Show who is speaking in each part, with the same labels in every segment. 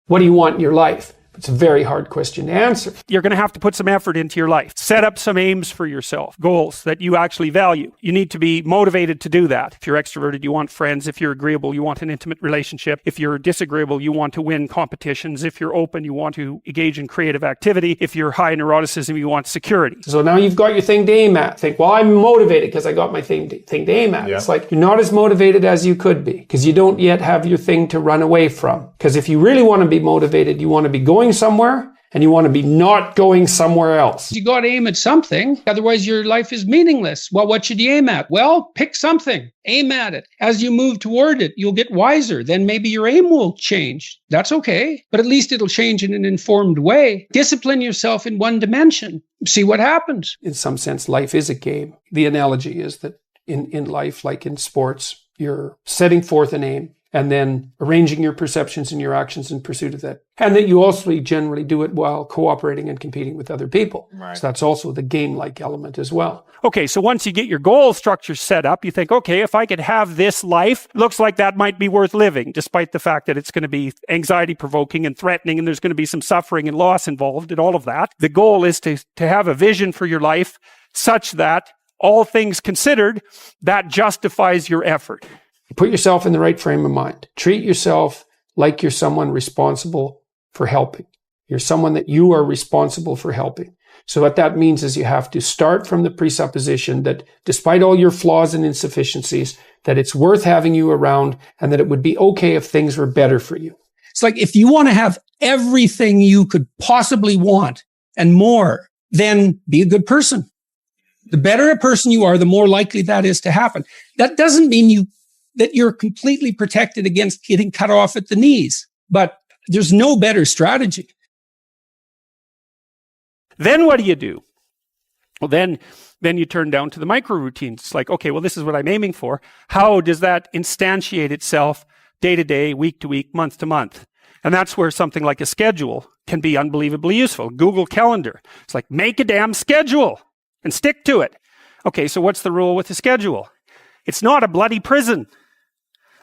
Speaker 1: what do you want in your life? It's a very hard question to answer.
Speaker 2: You're going to have to put some effort into your life. Set up some aims for yourself, goals that you actually value. You need to be motivated to do that. If you're extroverted, you want friends. If you're agreeable, you want an intimate relationship. If you're disagreeable, you want to win competitions. If you're open, you want to engage in creative activity. If you're high neuroticism, you want security.
Speaker 1: So now you've got your thing to aim at. Think, well, I'm motivated because I got my thing to aim at. Yeah. It's like you're not as motivated as you could be because you don't yet have your thing to run away from. Because if you really want to be motivated, you want to be going somewhere and you want to be not going somewhere else.
Speaker 3: You got to aim at something. Otherwise, your life is meaningless. Well, what should you aim at? Well, pick something. Aim at it. As you move toward it, you'll get wiser. Then maybe your aim will change. That's okay. But at least it'll change in an informed way. Discipline yourself in one dimension. See what happens.
Speaker 1: In some sense, life is a game. The analogy is that in life, like in sports, you're setting forth an aim and then arranging your perceptions and your actions in pursuit of that. And that you also generally do it while cooperating and competing with other people. Right. So that's also the game-like element as well.
Speaker 2: Okay, so once you get your goal structure set up, you think, okay, if I could have this life, looks like that might be worth living, despite the fact that it's going to be anxiety-provoking and threatening, and there's going to be some suffering and loss involved and all of that. The goal is to have a vision for your life such that, all things considered, that justifies your effort.
Speaker 1: Put yourself in the right frame of mind. Treat yourself like you're someone responsible for helping. You're someone that you are responsible for helping. So what that means is you have to start from the presupposition that despite all your flaws and insufficiencies, that it's worth having you around and that it would be okay if things were better for you.
Speaker 3: It's like if you want to have everything you could possibly want and more, then be a good person. The better a person you are, the more likely that is to happen. That doesn't mean that you're completely protected against getting cut off at the knees. But there's no better strategy.
Speaker 2: Then what do? Well, then you turn down to the micro routines. It's like, okay, well, this is what I'm aiming for. How does that instantiate itself day to day, week to week, month to month? And that's where something like a schedule can be unbelievably useful. Google Calendar. It's like, make a damn schedule and stick to it. Okay, so what's the rule with the schedule? It's not a bloody prison.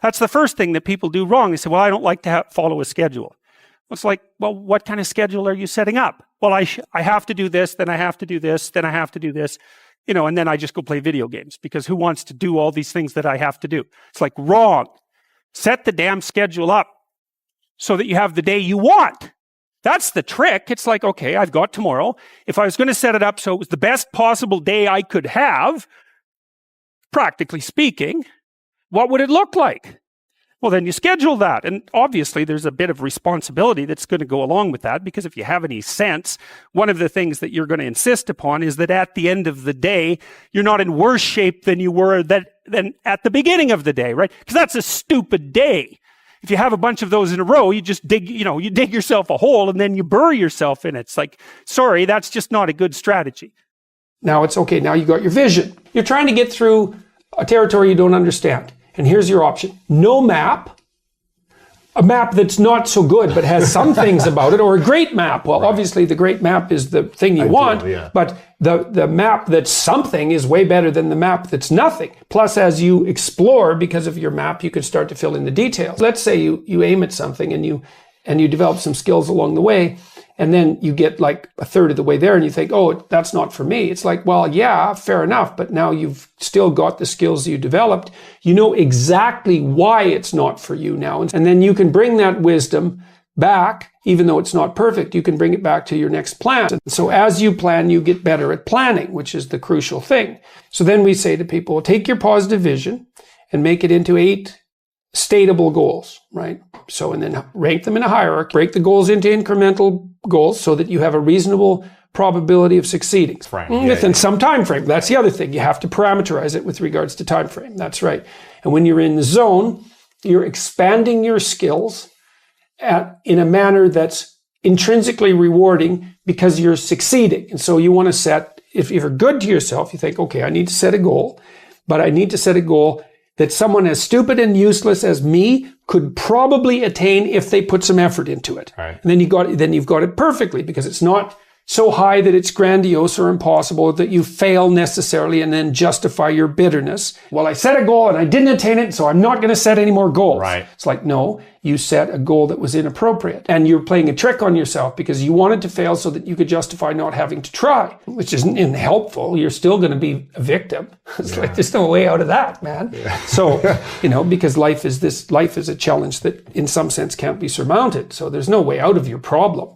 Speaker 2: That's the first thing that people do wrong. They say, well, I don't like to follow a schedule. It's like, well, what kind of schedule are you setting up? Well, I have to do this, then I have to do this, then I have to do this, and then I just go play video games because who wants to do all these things that I have to do? It's like, wrong. Set the damn schedule up so that you have the day you want. That's the trick. It's like, okay, I've got tomorrow. If I was going to set it up so it was the best possible day I could have, practically speaking, what would it look like? Well, then you schedule that. And obviously, there's a bit of responsibility that's going to go along with that, because if you have any sense, one of the things that you're going to insist upon is that at the end of the day, you're not in worse shape than you were than at the beginning of the day, right? Because that's a stupid day. If you have a bunch of those in a row, you just dig yourself a hole and then you bury yourself in it. It's like, sorry, that's just not a good strategy.
Speaker 1: Now it's okay. Now you got your vision. You're trying to get through a territory you don't understand. And here's your option. No map. A map that's not so good but has some things about it, or a great map. Well, obviously the great map is the thing you want, yeah. But the map that's something is way better than the map that's nothing. Plus, as you explore because of your map, you can start to fill in the details. Let's say you aim at something and you develop some skills along the way, and then you get like a third of the way there and you think, oh, that's not for me. It's like, well, yeah, fair enough. But now you've still got the skills you developed. You know exactly why it's not for you now. And then you can bring that wisdom back, even though it's not perfect, you can bring it back to your next plan. So as you plan, you get better at planning, which is the crucial thing. So then we say to people, take your positive vision and make it into 8 stateable goals, right? So, and then rank them in a hierarchy, break the goals into incremental goals so that you have a reasonable probability of succeeding within some time frame. That's the other thing. You have to parameterize it with regards to time frame. That's right. And when you're in the zone, you're expanding your skills in a manner that's intrinsically rewarding because you're succeeding. And so you want to set, if you're good to yourself, you think, okay, I need to set a goal, but I need to set a goal that someone as stupid and useless as me could probably attain if they put some effort into it. Right. And then you've got it perfectly, because it's not so high that it's grandiose or impossible that you fail necessarily and then justify your bitterness. Well, I set a goal and I didn't attain it, so I'm not going to set any more goals.
Speaker 4: Right.
Speaker 1: It's like, no, you set a goal that was inappropriate and you're playing a trick on yourself because you wanted to fail so that you could justify not having to try, which isn't helpful. You're still going to be a victim. It's like, there's no way out of that, man. Yeah. So, because life is a challenge that in some sense can't be surmounted. So there's no way out of your problem.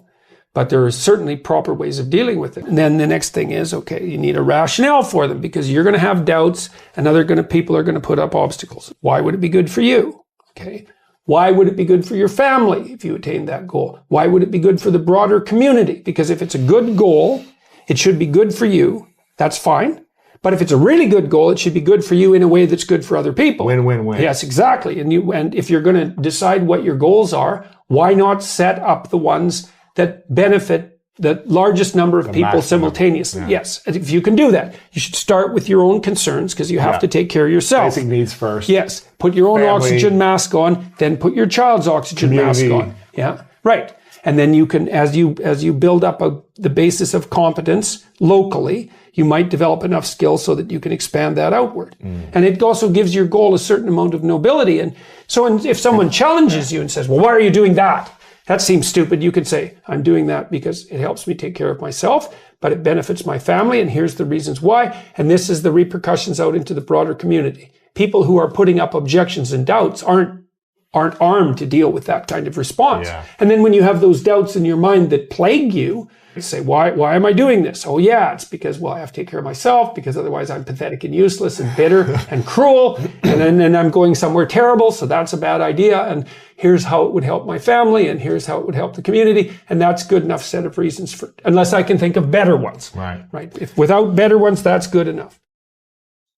Speaker 1: But there are certainly proper ways of dealing with it. And then the next thing is, okay, you need a rationale for them because you're going to have doubts and people are going to put up obstacles. Why would it be good for you? Okay. Why would it be good for your family if you attain that goal? Why would it be good for the broader community? Because if it's a good goal, it should be good for you. That's fine. But if it's a really good goal, it should be good for you in a way that's good for other people.
Speaker 4: Win, win, win.
Speaker 1: Yes, exactly. And if you're going to decide what your goals are, why not set up the ones that benefit the largest number of people maximum. Simultaneously? Yeah. Yes. And if you can do that, you should start with your own concerns because you have to take care of yourself.
Speaker 4: Basic needs first.
Speaker 1: Yes. Put your own oxygen mask on, then put your child's oxygen mask on. Yeah. Right. And then you can, as you build up the basis of competence locally, you might develop enough skills so that you can expand that outward. And it also gives your goal a certain amount of nobility. And so if someone challenges you and says, well, why are you doing that? That seems stupid. You could say, I'm doing that because it helps me take care of myself, but it benefits my family, and here's the reasons why, and this is the repercussions out into the broader community. People who are putting up objections and doubts aren't armed to deal with that kind of response. Yeah. And then when you have those doubts in your mind that plague you, you say, why am I doing this? Oh yeah, it's because, well, I have to take care of myself because otherwise I'm pathetic and useless and bitter and cruel. And then I'm going somewhere terrible. So that's a bad idea. And here's how it would help my family. And here's how it would help the community. And that's good enough set of reasons unless I can think of better ones. Right. If without better ones, that's good enough.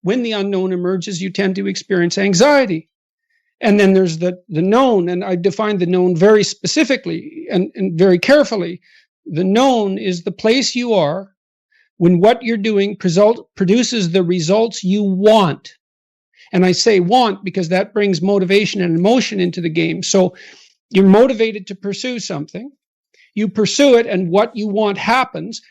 Speaker 3: When the unknown emerges, you tend to experience anxiety. And then there's the known. And I define the known very specifically and very carefully. The known is the place you are when what you're doing produces the results you want. And I say want because that brings motivation and emotion into the game. So you're motivated to pursue something. You pursue it, and what you want happens.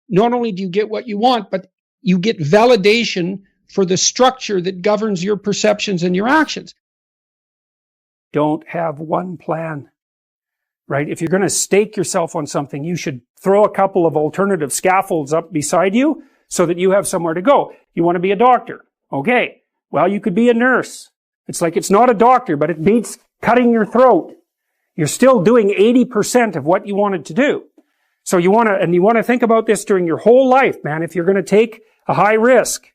Speaker 3: Not only do you get what you want, but you get validation for the structure that governs your perceptions and your actions.
Speaker 2: Don't have one plan. Right? If you're going to stake yourself on something, you should throw a couple of alternative scaffolds up beside you so that you have somewhere to go. You want to be a doctor. Okay. Well, you could be a nurse. It's like it's not a doctor, but it beats cutting your throat. You're still doing 80% of what you wanted to do. So you want to think about this during your whole life, man. If you're going to take a high risk,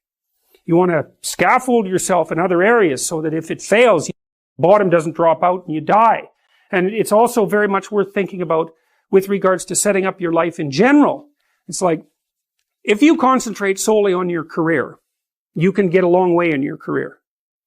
Speaker 2: you want to scaffold yourself in other areas so that if it fails, the bottom doesn't drop out and you die. And it's also very much worth thinking about with regards to setting up your life in general. It's like, if you concentrate solely on your career, you can get a long way in your career.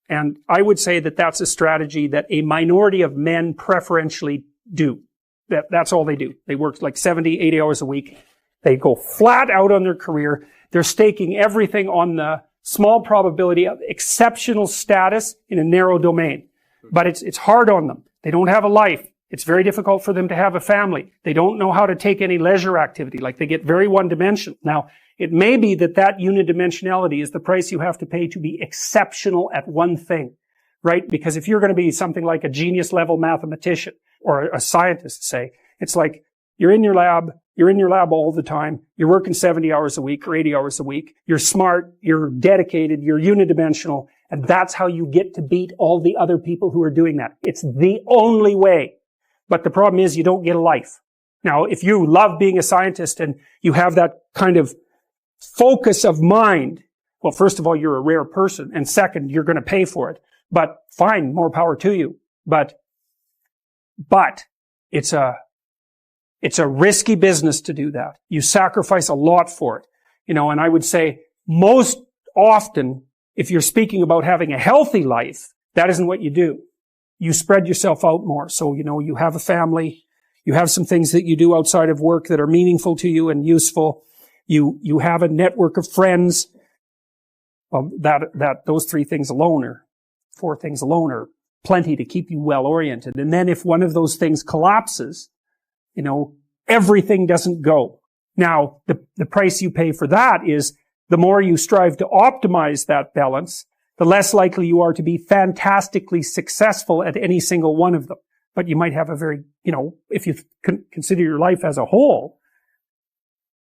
Speaker 2: And I would say that that's a strategy that a minority of men preferentially do. That's all they do. They work like 70, 80 hours a week. They go flat out on their career. They're staking everything on the small probability of exceptional status in a narrow domain. But it's hard on them. They don't have a life. It's very difficult for them to have a family. They don't know how to take any leisure activity. Like, they get very one-dimensional. Now, it may be that unidimensionality is the price you have to pay to be exceptional at one thing, right? Because if you're going to be something like a genius level mathematician or a scientist, say, it's like you're in your lab all the time. You're working 70 hours a week or 80 hours a week. You're smart. You're dedicated. You're unidimensional. And that's how you get to beat all the other people who are doing that. It's the only way. But the problem is you don't get a life. Now, if you love being a scientist and you have that kind of focus of mind, well, first of all, you're a rare person. And second, you're going to pay for it. But fine, more power to you. But it's a risky business to do that. You sacrifice a lot for it. And I would say most often, if you're speaking about having a healthy life, that isn't what you do. You spread yourself out more. So, you have a family, you have some things that you do outside of work that are meaningful to you and useful. You have a network of friends. Well, those 3 things alone or 4 things alone are plenty to keep you well oriented. And then if one of those things collapses, everything doesn't go. Now, the price you pay for that is the more you strive to optimize that balance, the less likely you are to be fantastically successful at any single one of them. But you might have a very, if you consider your life as a whole,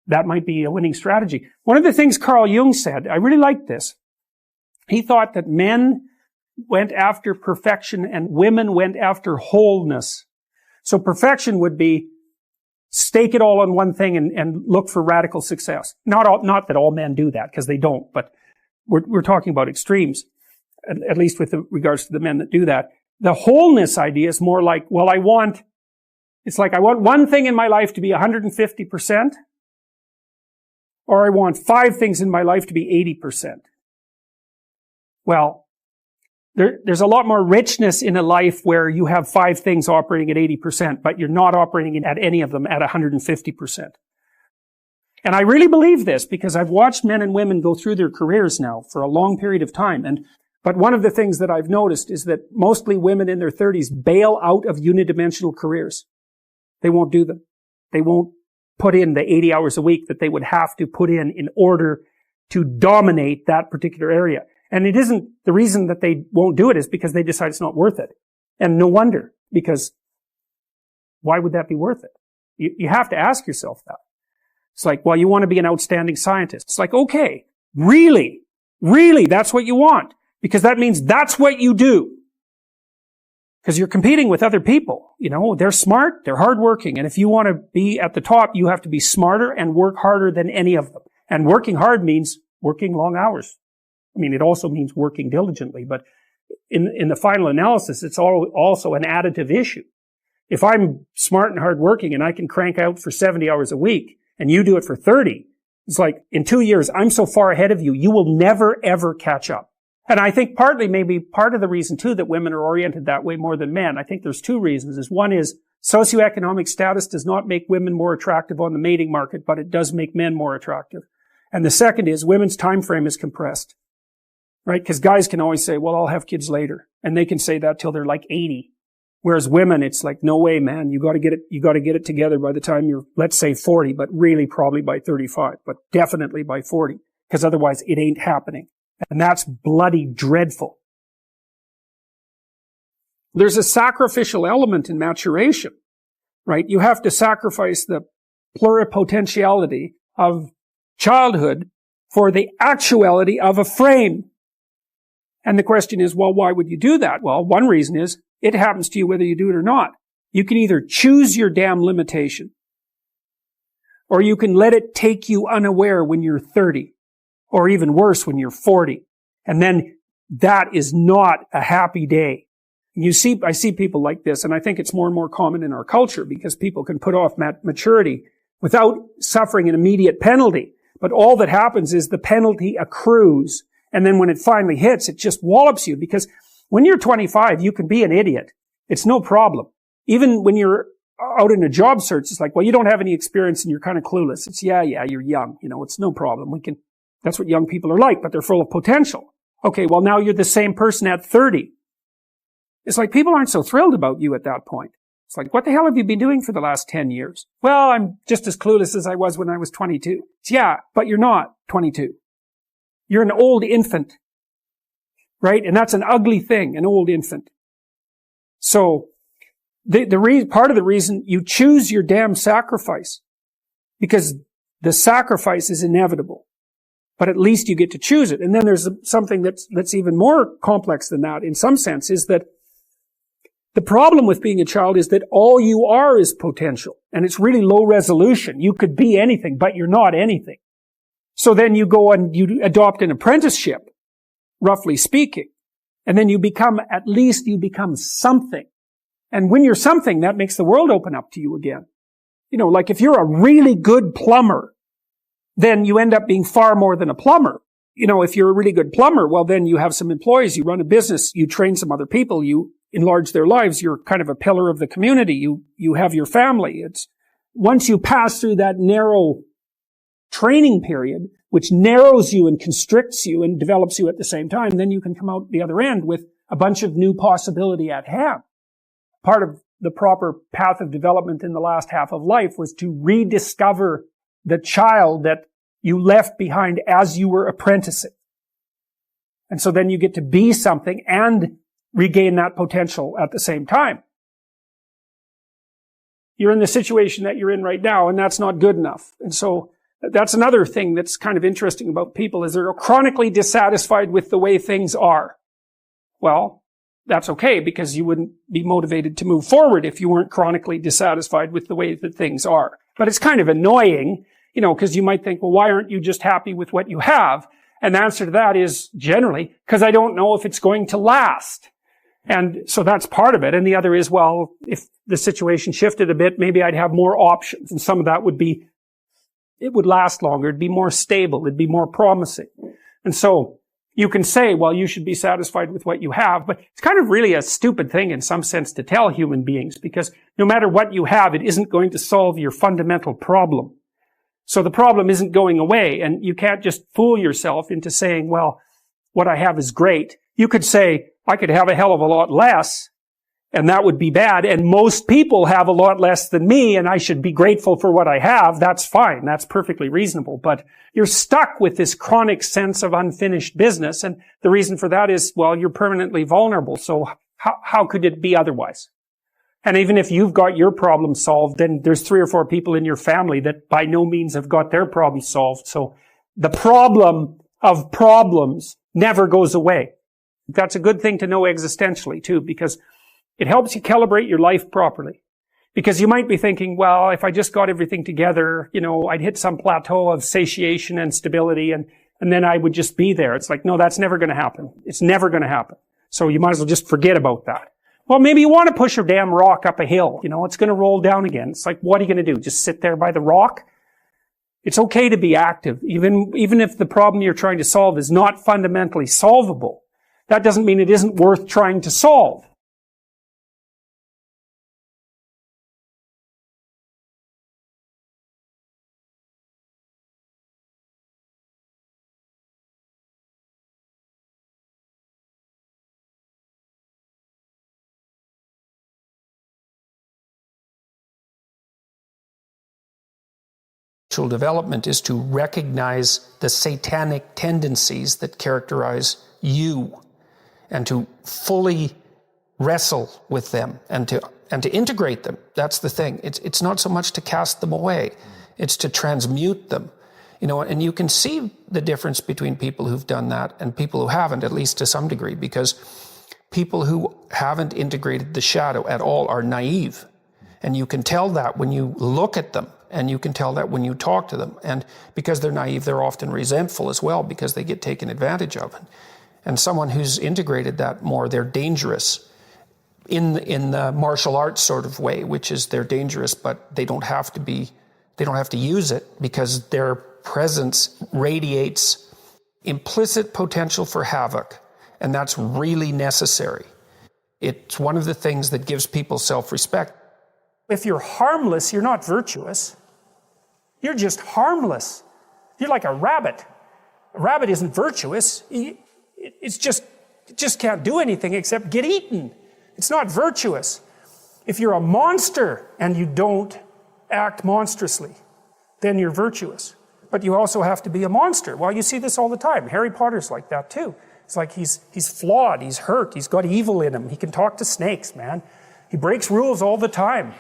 Speaker 2: that might be a winning strategy. One of the things Carl Jung said, I really liked this. He thought that men went after perfection and women went after wholeness. So perfection would be stake it all on one thing and look for radical success. Not that all men do that, because they don't, but we're talking about extremes, at least with regards to the men that do that. The wholeness idea is more like, well, I want one thing in my life to be 150%, or I want 5 things in my life to be 80%. Well, there's a lot more richness in a life where you have 5 things operating at 80%, but you're not operating at any of them at 150%. And I really believe this because I've watched men and women go through their careers now for a long period of time. But one of the things that I've noticed is that mostly women in their 30s bail out of unidimensional careers. They won't do them. They won't put in the 80 hours a week that they would have to put in order to dominate that particular area. And it isn't, the reason that they won't do it is because they decide it's not worth it. And no wonder, because why would that be worth it? You have to ask yourself that. It's like, well, you want to be an outstanding scientist. It's like, okay, really, that's what you want. Because that means that's what you do. Because you're competing with other people. They're smart, they're hardworking. And if you want to be at the top, you have to be smarter and work harder than any of them. And working hard means working long hours. It also means working diligently, but in the final analysis, it's also an additive issue. If I'm smart and hardworking and I can crank out for 70 hours a week and you do it for 30, it's like in 2 years, I'm so far ahead of you, you will never ever catch up. And I think maybe part of the reason too that women are oriented that way more than men, I think there's 2 reasons. One is socioeconomic status does not make women more attractive on the mating market, but it does make men more attractive. And the second is women's time frame is compressed. Right? Because guys can always say, well, I'll have kids later. And they can say that till they're like 80. Whereas women, it's like, no way, man. You gotta get it together by the time you're, let's say 40, but really probably by 35, but definitely by 40. Because otherwise it ain't happening. And that's bloody dreadful. There's a sacrificial element in maturation. Right? You have to sacrifice the pluripotentiality of childhood for the actuality of a frame. And the question is, well, why would you do that? Well, one reason is it happens to you whether you do it or not. You can either choose your damn limitation, or you can let it take you unaware when you're 30, or even worse, when you're 40. And then that is not a happy day. I see people like this, and I think it's more and more common in our culture because people can put off maturity without suffering an immediate penalty. But all that happens is the penalty accrues. And then when it finally hits, it just wallops you, because when you're 25, you can be an idiot. It's no problem. Even when you're out in a job search, it's like, well, you don't have any experience and you're kind of clueless. It's, yeah, you're young. It's no problem. That's what young people are like, but they're full of potential. Okay, well, now you're the same person at 30. It's like people aren't so thrilled about you at that point. It's like, what the hell have you been doing for the last 10 years? Well, I'm just as clueless as I was when I was 22. It's, yeah, but you're not 22. You're an old infant, right? And that's an ugly thing, an old infant. So, part of the reason you choose your damn sacrifice, because the sacrifice is inevitable, but at least you get to choose it. And then there's something that's even more complex than that in some sense, is that the problem with being a child is that all you are is potential, and it's really low resolution. You could be anything, but you're not anything. So then you go and you adopt an apprenticeship, roughly speaking. And then you become something. And when you're something, that makes the world open up to you again. Like if you're a really good plumber, then you end up being far more than a plumber. If you're a really good plumber, well, then you have some employees, you run a business, you train some other people, you enlarge their lives, you're kind of a pillar of the community, you have your family. Once you pass through that narrow training period, which narrows you and constricts you and develops you at the same time, then you can come out the other end with a bunch of new possibility at hand. Part of the proper path of development in the last half of life was to rediscover
Speaker 1: the child that you left behind as you were apprenticing. And so then you get to be something and regain that potential at the same time. You're in the situation that you're in right now, and that's not good enough. And so that's another thing that's kind of interesting about people, is they're chronically dissatisfied with the way things are. Well, that's okay, because you wouldn't be motivated to move forward if you weren't chronically dissatisfied with the way that things are. But it's kind of annoying, because you might think, well, why aren't you just happy with what you have? And the answer to that is generally, because I don't know if it's going to last. And so that's part of it. And the other is, well, if the situation shifted a bit, maybe I'd have more options. And some of that would be, it would last longer. It'd be more stable. It'd be more promising. And so you can say, well, you should be satisfied with what you have. But it's kind of really a stupid thing in some sense to tell human beings, because no matter what you have, it isn't going to solve your fundamental problem. So the problem isn't going away. And you can't just fool yourself into saying, well, what I have is great. You could say, I could have a hell of a lot less, and that would be bad. And most people have a lot less than me, and I should be grateful for what I have. That's fine. That's perfectly reasonable. But you're stuck with this chronic sense of unfinished business. And the reason for that is, well, you're permanently vulnerable. So how could it be otherwise? And even if you've got your problem solved, then there's 3 or 4 people in your family that by no means have got their problem solved. So the problem of problems never goes away. That's a good thing to know existentially too, because it helps you calibrate your life properly. Because you might be thinking, well, if I just got everything together, I'd hit some plateau of satiation and stability, and then I would just be there. It's like, no, that's never going to happen. It's never going to happen. So you might as well just forget about that. Well, maybe you want to push your damn rock up a hill. It's going to roll down again. It's like, what are you going to do? Just sit there by the rock? It's okay to be active, even if the problem you're trying to solve is not fundamentally solvable. That doesn't mean it isn't worth trying to solve.
Speaker 3: Development is to recognize the satanic tendencies that characterize you, and to fully wrestle with them and to integrate them. That's the thing. It's not so much to cast them away. It's to transmute them. And you can see the difference between people who've done that and people who haven't, at least to some degree, because people who haven't integrated the shadow at all are naive. And you can tell that when you look at them, and you can tell that when you talk to them. And because they're naive, they're often resentful as well, because they get taken advantage of. And someone who's integrated that more, they're dangerous in the martial arts sort of way, which is they're dangerous, but they don't have to use it, because their presence radiates implicit potential for havoc. And that's really necessary. It's one of the things that gives people self-respect.
Speaker 1: If you're harmless, you're not virtuous. You're just harmless. You're like a rabbit. A rabbit isn't virtuous. It just can't do anything except get eaten. It's not virtuous. If you're a monster and you don't act monstrously, then you're virtuous. But you also have to be a monster. Well, you see this all the time. Harry Potter's like that too. It's like he's flawed, he's hurt, he's got evil in him. He can talk to snakes, man. He breaks rules all the time.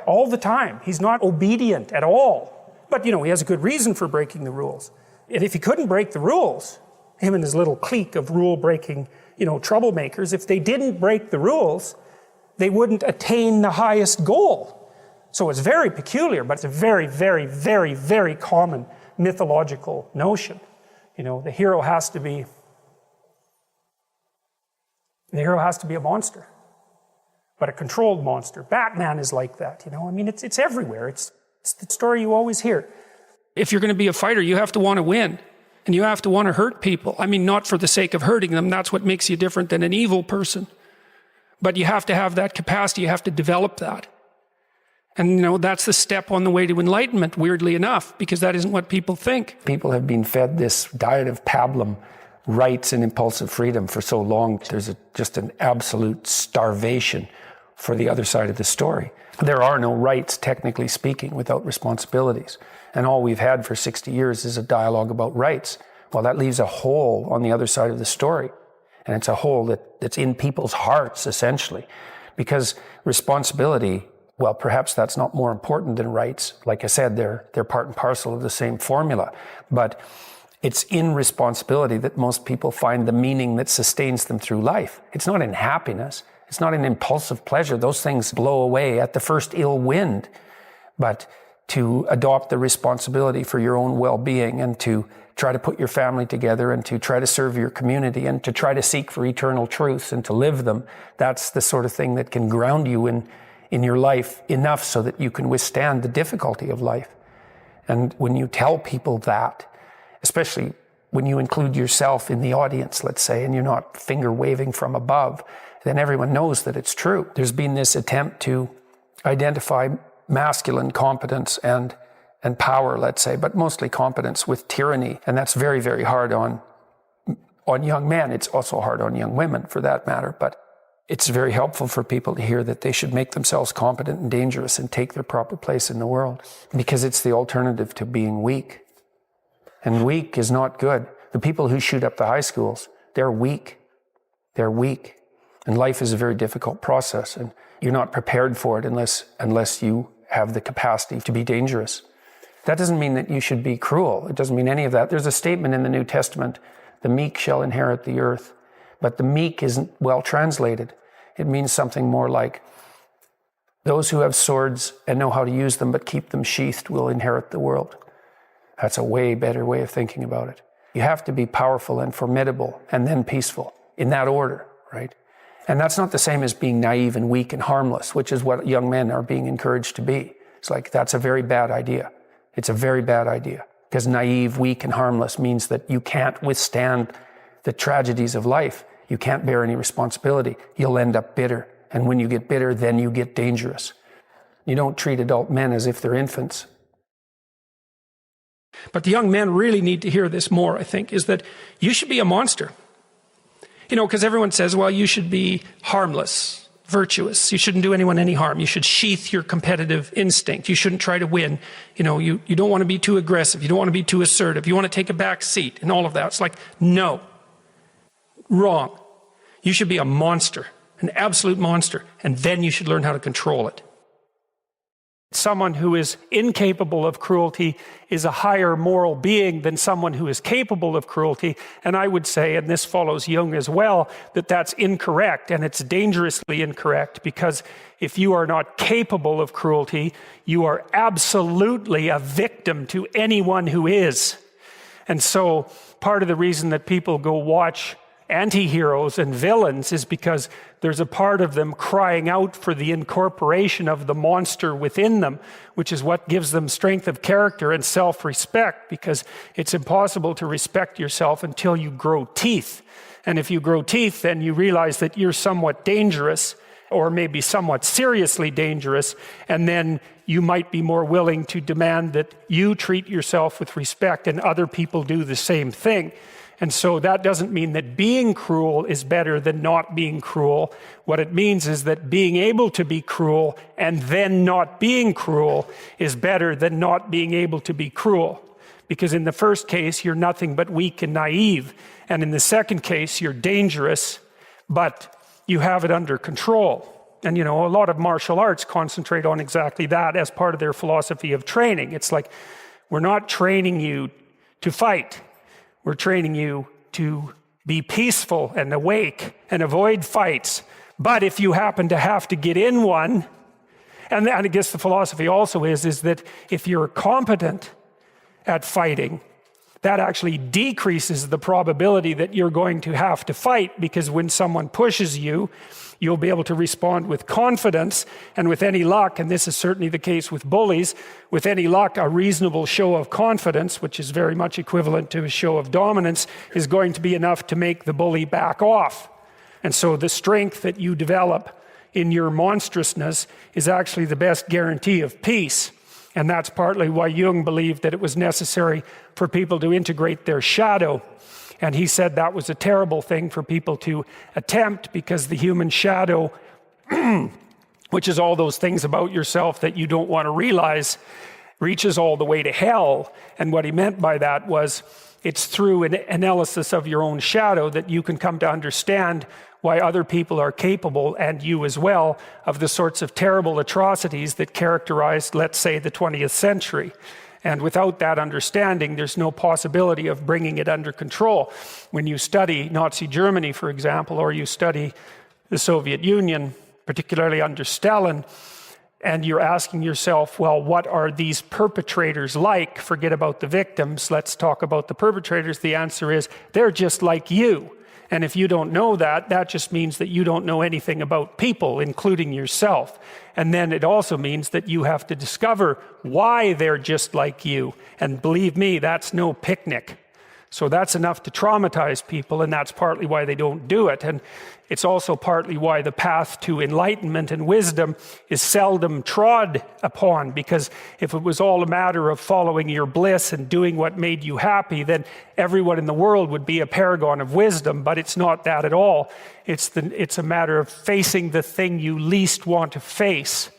Speaker 1: All the time. He's not obedient at all. But, he has a good reason for breaking the rules. And if he couldn't break the rules, him and his little clique of rule-breaking, troublemakers, if they didn't break the rules, they wouldn't attain the highest goal. So it's very peculiar, but it's a very, very, very, very common mythological notion. The hero has to be a monster. But a controlled monster. Batman is like that, it's everywhere. It's the story you always hear. If you're going to be a fighter, you have to want to win. And you have to want to hurt people. Not for the sake of hurting them. That's what makes you different than an evil person. But you have to have that capacity. You have to develop that. And, that's the step on the way to enlightenment, weirdly enough, because that isn't what people think. People have been fed this diet of pablum, rights and impulsive freedom for so long. There's just an absolute starvation for the other side of the story. There are no rights, technically speaking, without responsibilities. And all we've had for 60 years is a dialogue about rights. Well, that leaves a hole on the other side of the story. And it's a hole that's in people's hearts, essentially. Because responsibility, well, perhaps that's not more important than rights. Like I said, they're part and parcel of the same formula. But it's in responsibility that most people find the meaning that sustains them through life. It's not in happiness. It's not in impulsive pleasure. Those things blow away at the first ill wind. But to adopt the responsibility for your own well-being and to try to put your family together and to try to serve your community and to try to seek for eternal truths and to live them, that's the sort of thing that can ground you in your life enough so that you can withstand the difficulty of life. And when you tell people that, especially when you include yourself in the audience, let's say, and you're not finger waving from above, then everyone knows that it's true. There's been this attempt to identify masculine competence and power, let's say, but mostly competence with tyranny. And that's very, very hard on young men. It's also hard on young women, for that matter. But it's very helpful for people to hear that they should make themselves competent and dangerous and take their proper place in the world, because it's the alternative to being weak. And weak is not good. The people who shoot up the high schools, they're weak. They're weak. And life is a very difficult process, and you're not prepared for it unless you have the capacity to be dangerous. That doesn't mean that you should be cruel. It doesn't mean any of that. There's a statement in the New Testament, the meek shall inherit the earth. But the meek isn't well translated. It means something more like, those who have swords and know how to use them but keep them sheathed will inherit the world. That's a way better way of thinking about it. You have to be powerful and formidable and then peaceful, in that order, right? And that's not the same as being naive and weak and harmless, which is what young men are being encouraged to be. It's like, that's a very bad idea. It's a very bad idea, because naive, weak, and harmless means that you can't withstand the tragedies of life. You can't bear any responsibility. You'll end up bitter. And when you get bitter, then you get dangerous. You don't treat adult men as if they're infants.
Speaker 3: But the young men really need to hear this more, I think, is that you should be a monster. You know, because everyone says, well, you should be harmless, virtuous. You shouldn't do anyone any harm. You should sheath your competitive instinct. You shouldn't try to win. You know, you don't want to be too aggressive. You don't want to be too assertive. You want to take a back seat and all of that. It's like, no. Wrong. You should be a monster, an absolute monster, and then you should learn how to control it.
Speaker 2: Someone who is incapable of cruelty is a higher moral being than someone who is capable of cruelty. And I would say, and this follows Jung as well, that that's incorrect, and it's dangerously incorrect, because if you are not capable of cruelty, you are absolutely a victim to anyone who is. And so part of the reason that people go watch anti-heroes and villains is because there's a part of them crying out for the incorporation of the monster within them, which is what gives them strength of character and self-respect, because it's impossible to respect yourself until you grow teeth. And if you grow teeth, then you realize that you're somewhat dangerous, or maybe somewhat seriously dangerous, and then you might be more willing to demand that you treat yourself with respect and other people do the same thing. And so that doesn't mean that being cruel is better than not being cruel. What it means is that being able to be cruel and then not being cruel is better than not being able to be cruel. Because in the first case, you're nothing but weak and naive. And in the second case, you're dangerous, but you have it under control. And, you know, a lot of martial arts concentrate on exactly that as part of their philosophy of training. It's like, we're not training you to fight. We're training you to be peaceful and awake and avoid fights. But if you happen to have to get in one, and I guess the philosophy also is that if you're competent at fighting, that actually decreases the probability that you're going to have to fight, because when someone pushes you, you'll be able to respond with confidence, and with any luck, and this is certainly the case with bullies, with any luck, a reasonable show of confidence, which is very much equivalent to a show of dominance, is going to be enough to make the bully back off. And so the strength that you develop in your monstrousness is actually the best guarantee of peace. And that's partly why Jung believed that it was necessary for people to integrate their shadow. And he said that was a terrible thing for people to attempt, because the human shadow which is all those things about yourself that you don't want to realize, reaches all the way to hell. And what he meant by that was it's through an analysis of your own shadow that you can come to understand why other people are capable, and you as well, of the sorts of terrible atrocities that characterized, let's say, the 20th century. And without that understanding, there's no possibility of bringing it under control. When you study Nazi Germany, for example, or you study the Soviet Union, particularly under Stalin, and you're asking yourself, well, what are these perpetrators like? Forget about the victims, let's talk about the perpetrators. The answer is, they're just like you. And if you don't know that, that just means that you don't know anything about people, including yourself. And then it also means that you have to discover why they're just like you. And believe me, that's no picnic. So that's enough to traumatize people, and that's partly why they don't do it. And it's also partly why the path to enlightenment and wisdom is seldom trod upon, because if it was all a matter of following your bliss and doing what made you happy, then everyone in the world would be a paragon of wisdom. But it's not that at all. It's a matter of facing the thing you least want to face.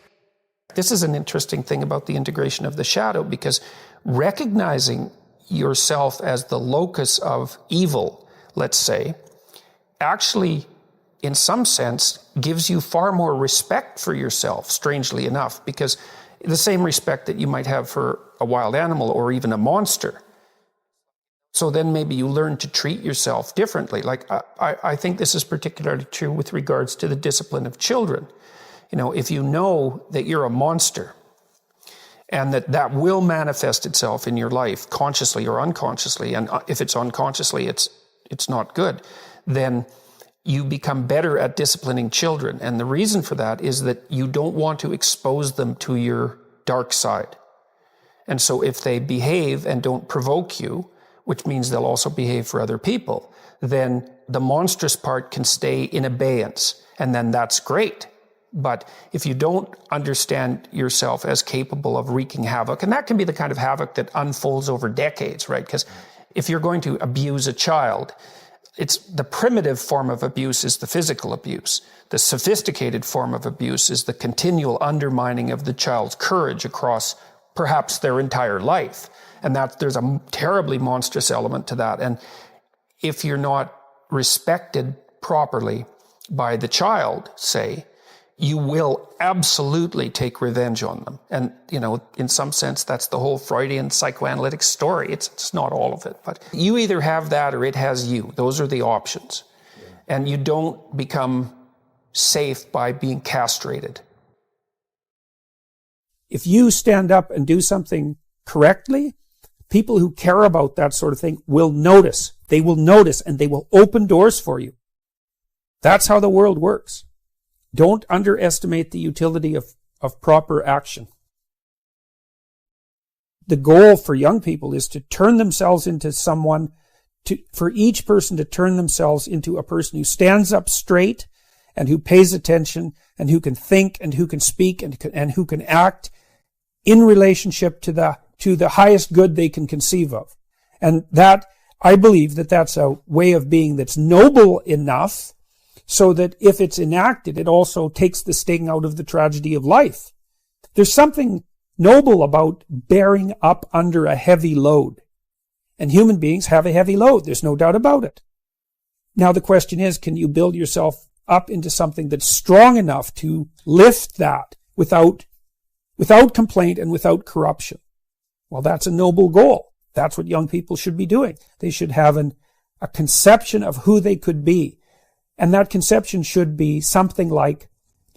Speaker 1: This is an interesting thing about the integration of the shadow, because recognizing yourself as the locus of evil, let's say, actually, in some sense, gives you far more respect for yourself, strangely enough, because the same respect that you might have for a wild animal or even a monster. So then maybe you learn to treat yourself differently. Like, I think this is particularly true with regards to the discipline of children. You know, if you know that you're a monster, and that will manifest itself in your life, consciously or unconsciously, and if it's unconsciously, it's not good, then you become better at disciplining children. And the reason for that is that you don't want to expose them to your dark side. And so if they behave and don't provoke you, which means they'll also behave for other people, then the monstrous part can stay in abeyance, and then that's great. But if you don't understand yourself as capable of wreaking havoc, and that can be the kind of havoc that unfolds over decades, right? Because if you're going to abuse a child, it's the primitive form of abuse is the physical abuse. The sophisticated form of abuse is the continual undermining of the child's courage across perhaps their entire life. And there's a terribly monstrous element to that. And if you're not respected properly by the child, say, you will absolutely take revenge on them. And, you know, in some sense, that's the whole Freudian psychoanalytic story. It's not all of it, but you either have that or it has you. Those are the options. Yeah. And you don't become safe by being castrated.
Speaker 3: If you stand up and do something correctly, people who care about that sort of thing will notice. They will notice, and they will open doors for you. That's how the world works. Don't underestimate the utility of proper action. The goal for young people is to turn themselves into someone, for each person to turn themselves into a person who stands up straight and who pays attention and who can think and who can speak and who can act in relationship to the highest good they can conceive of. And that, I believe that that's a way of being that's noble enough so that if it's enacted, it also takes the sting out of the tragedy of life. There's something noble about bearing up under a heavy load. And human beings have a heavy load. There's no doubt about it. Now the question is, can you build yourself up into something that's strong enough to lift that without complaint and without corruption? Well, that's a noble goal. That's what young people should be doing. They should have a conception of who they could be. And that conception should be something like,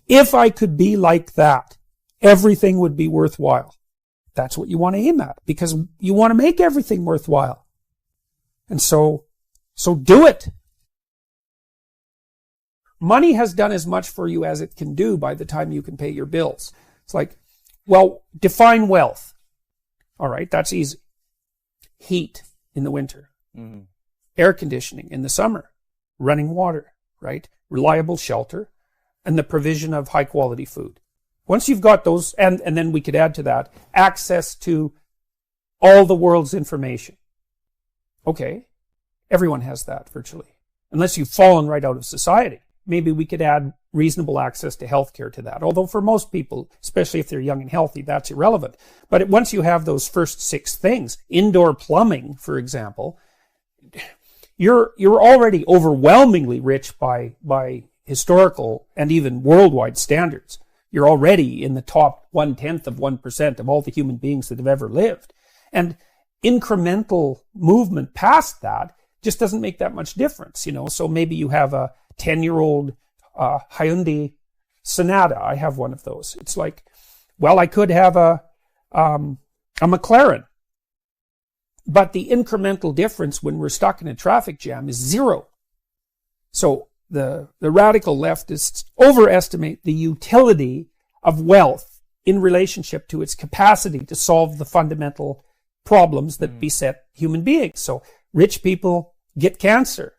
Speaker 3: if I could be like that, everything would be worthwhile. That's what you want to aim at, because you want to make everything worthwhile. And so do it. Money has done as much for you as it can do by the time you can pay your bills. It's like, well, define wealth. All right, that's easy. Heat in the winter. Mm-hmm. Air conditioning in the summer. Running water. Right? Reliable shelter, and the provision of high quality food. Once you've got those, and then we could add to that, access to all the world's information. Okay. Everyone has that virtually. Unless you've fallen right out of society.
Speaker 1: maybe we could add reasonable access to healthcare to that. Although for most people, especially if they're young and healthy, that's irrelevant. But once you have those first 6 things, indoor plumbing, for example, you're already overwhelmingly rich by historical and even worldwide standards. You're already in the top 0.1% of all the human beings that have ever lived. And incremental movement past that just doesn't make that much difference, So maybe you have a 10-year-old Hyundai Sonata. I have one of those. It's like, well, I could have a McLaren. But the incremental difference when we're stuck in a traffic jam is 0. So the radical leftists overestimate the utility of wealth in relationship to its capacity to solve the fundamental problems that beset human beings. So rich people get cancer.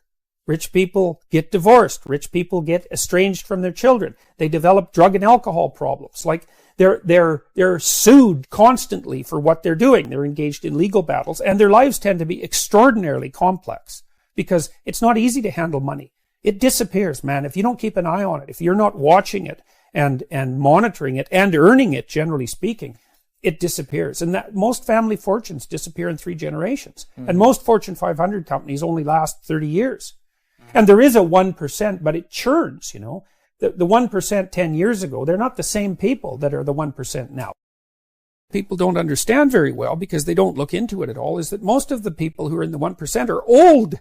Speaker 1: Rich people get divorced. Rich people get estranged from their children. They develop drug and alcohol problems. Like they're sued constantly for what they're doing. They're engaged in legal battles, and their lives tend to be extraordinarily complex because it's not easy to handle money. It disappears, man. If you don't keep an eye on it, if you're not watching it and monitoring it and earning it, generally speaking, it disappears. And that most family fortunes disappear in 3 generations. And most Fortune 500 companies only last 30 years. And there is a 1%, but it churns, The 1% 10 years ago, they're not the same people that are the 1% now. People don't understand very well because they don't look into it at all, is that most of the people who are in the 1% are old.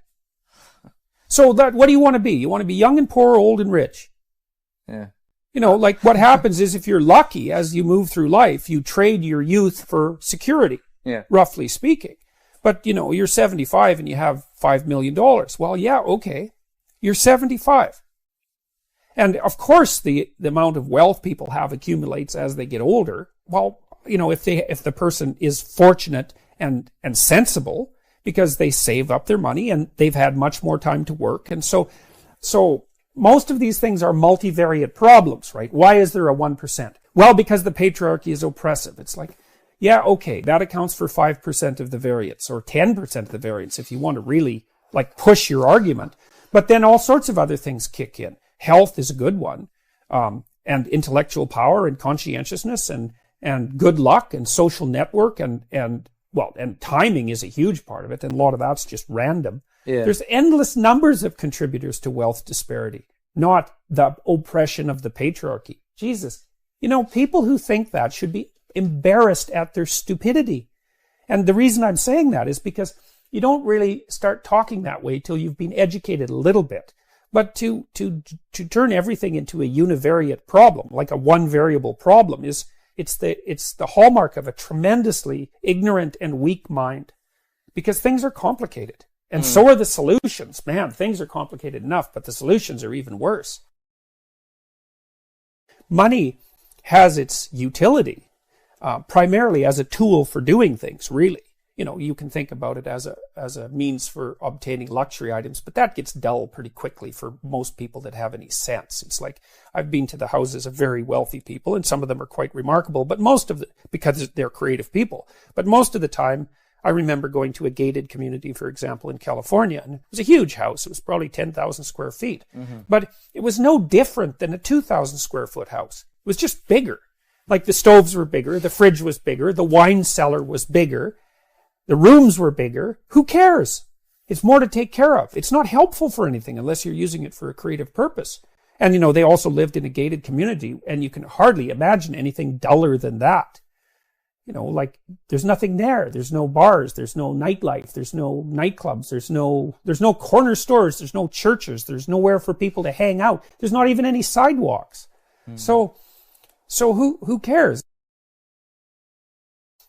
Speaker 1: So what do you want to be? You want to be young and poor, old and rich.
Speaker 4: Yeah.
Speaker 1: Like what happens is if you're lucky as you move through life, you trade your youth for security, roughly speaking. But, you're 75 and you have $5 million. Well, yeah, okay. You're 75. And of course, the amount of wealth people have accumulates as they get older. Well, if the person is fortunate and sensible because they save up their money and they've had much more time to work. And so most of these things are multivariate problems, right? Why is there a 1%? Well, because the patriarchy is oppressive. It's like, yeah, okay, that accounts for 5% of the variance or 10% of the variance if you want to really push your argument. But then all sorts of other things kick in. Health is a good one, and intellectual power and conscientiousness and good luck and social network and timing is a huge part of it. And a lot of that's just random. Yeah. There's endless numbers of contributors to wealth disparity, not the oppression of the patriarchy. Jesus, people who think that should be embarrassed at their stupidity. And the reason I'm saying that is because you don't really start talking that way till you've been educated a little bit. But to turn everything into a univariate problem, like a one variable problem, it's the hallmark of a tremendously ignorant and weak mind. Because things are complicated. And so are the solutions. Man, things are complicated enough, but the solutions are even worse. Money has its utility, primarily as a tool for doing things, really. You can think about it as a means for obtaining luxury items, but that gets dull pretty quickly for most people that have any sense. It's like, I've been to the houses of very wealthy people, and some of them are quite remarkable, but because they're creative people. But most of the time, I remember going to a gated community, for example, in California, and it was a huge house. It was probably 10,000 square feet. Mm-hmm. But it was no different than a 2,000 square foot house. It was just bigger. Like the stoves were bigger, the fridge was bigger, the wine cellar was bigger, the rooms were bigger. Who cares? It's more to take care of. It's not helpful for anything unless you're using it for a creative purpose. And, they also lived in a gated community, and you can hardly imagine anything duller than that. There's nothing there. There's no bars. There's no nightlife. There's no nightclubs. There's no corner stores. There's no churches. There's nowhere for people to hang out. There's not even any sidewalks. So who cares?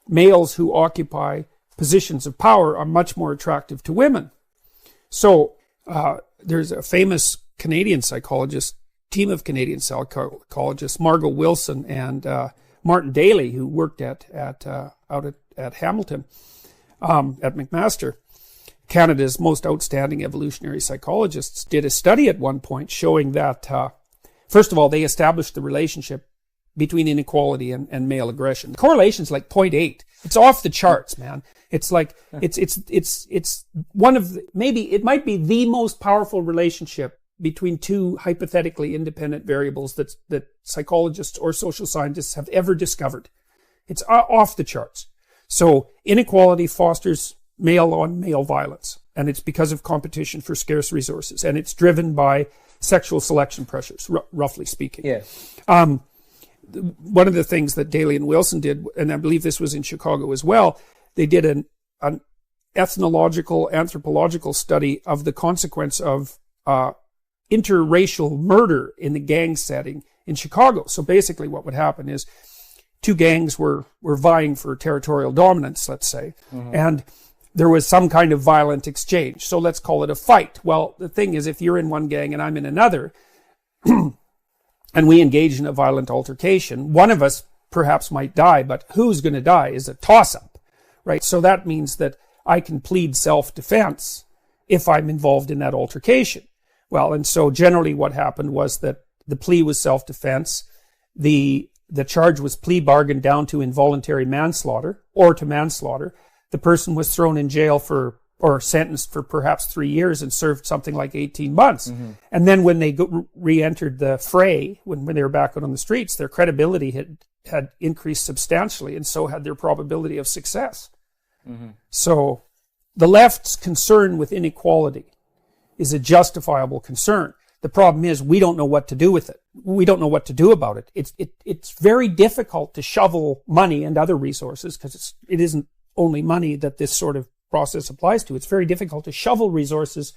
Speaker 1: Males who occupy positions of power are much more attractive to women. So there's a famous Canadian psychologist, team of Canadian psychologists, Margot Wilson and Martin Daly, who worked out at Hamilton, at McMaster, Canada's most outstanding evolutionary psychologists, did a study at one point showing that, first of all, they established the relationship between inequality and male aggression. The correlation's like 0.8. It's off the charts, man. It's like, it's one of maybe it might be the most powerful relationship between two hypothetically independent variables that psychologists or social scientists have ever discovered. It's off the charts. So inequality fosters male-on-male violence, and it's because of competition for scarce resources, and it's driven by sexual selection pressures, roughly speaking.
Speaker 4: Yes.
Speaker 1: One of the things that Daly and Wilson did, and I believe this was in Chicago as well, they did an ethnological, anthropological study of the consequence of interracial murder in the gang setting in Chicago. So basically what would happen is two gangs were vying for territorial dominance, let's say, and there was some kind of violent exchange. So let's call it a fight. Well, the thing is, if you're in one gang and I'm in another, and we engage in a violent altercation, one of us perhaps might die, but who's going to die is a toss-up, right? So that means that I can plead self-defense if I'm involved in that altercation. Well, and so generally what happened was that the plea was self-defense. The charge was plea bargained down to involuntary manslaughter or to manslaughter. The person was thrown in jail or sentenced for perhaps 3 years and served something like 18 months. And then when they re-entered the fray, when they were back out on the streets, their credibility had increased substantially, and so had their probability of success. So the left's concern with inequality is a justifiable concern. The problem is we don't know what to do with it. We don't know what to do about it. It's very difficult to shovel money and other resources, because it isn't only money that this sort of process applies to. It's very difficult to shovel resources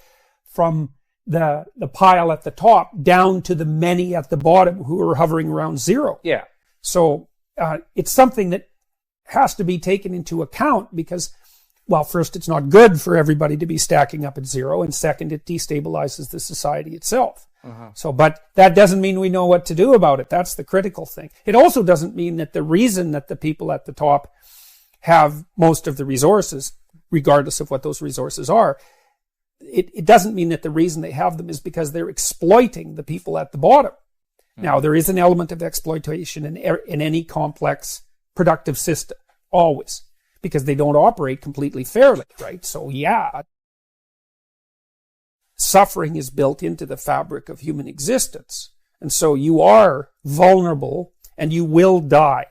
Speaker 1: from the pile at the top down to the many at the bottom who are hovering around zero.
Speaker 4: Yeah.
Speaker 1: So it's something that has to be taken into account because, well, first, it's not good for everybody to be stacking up at zero, and second, it destabilizes the society itself. So, but that doesn't mean we know what to do about it. That's the critical thing. It also doesn't mean that the reason that the people at the top have most of the resources, regardless of what those resources are, it doesn't mean that the reason they have them is because they're exploiting the people at the bottom. Now, there is an element of exploitation in any complex productive system, always, because they don't operate completely fairly, right? So yeah, suffering is built into the fabric of human existence. And so you are vulnerable and you will die.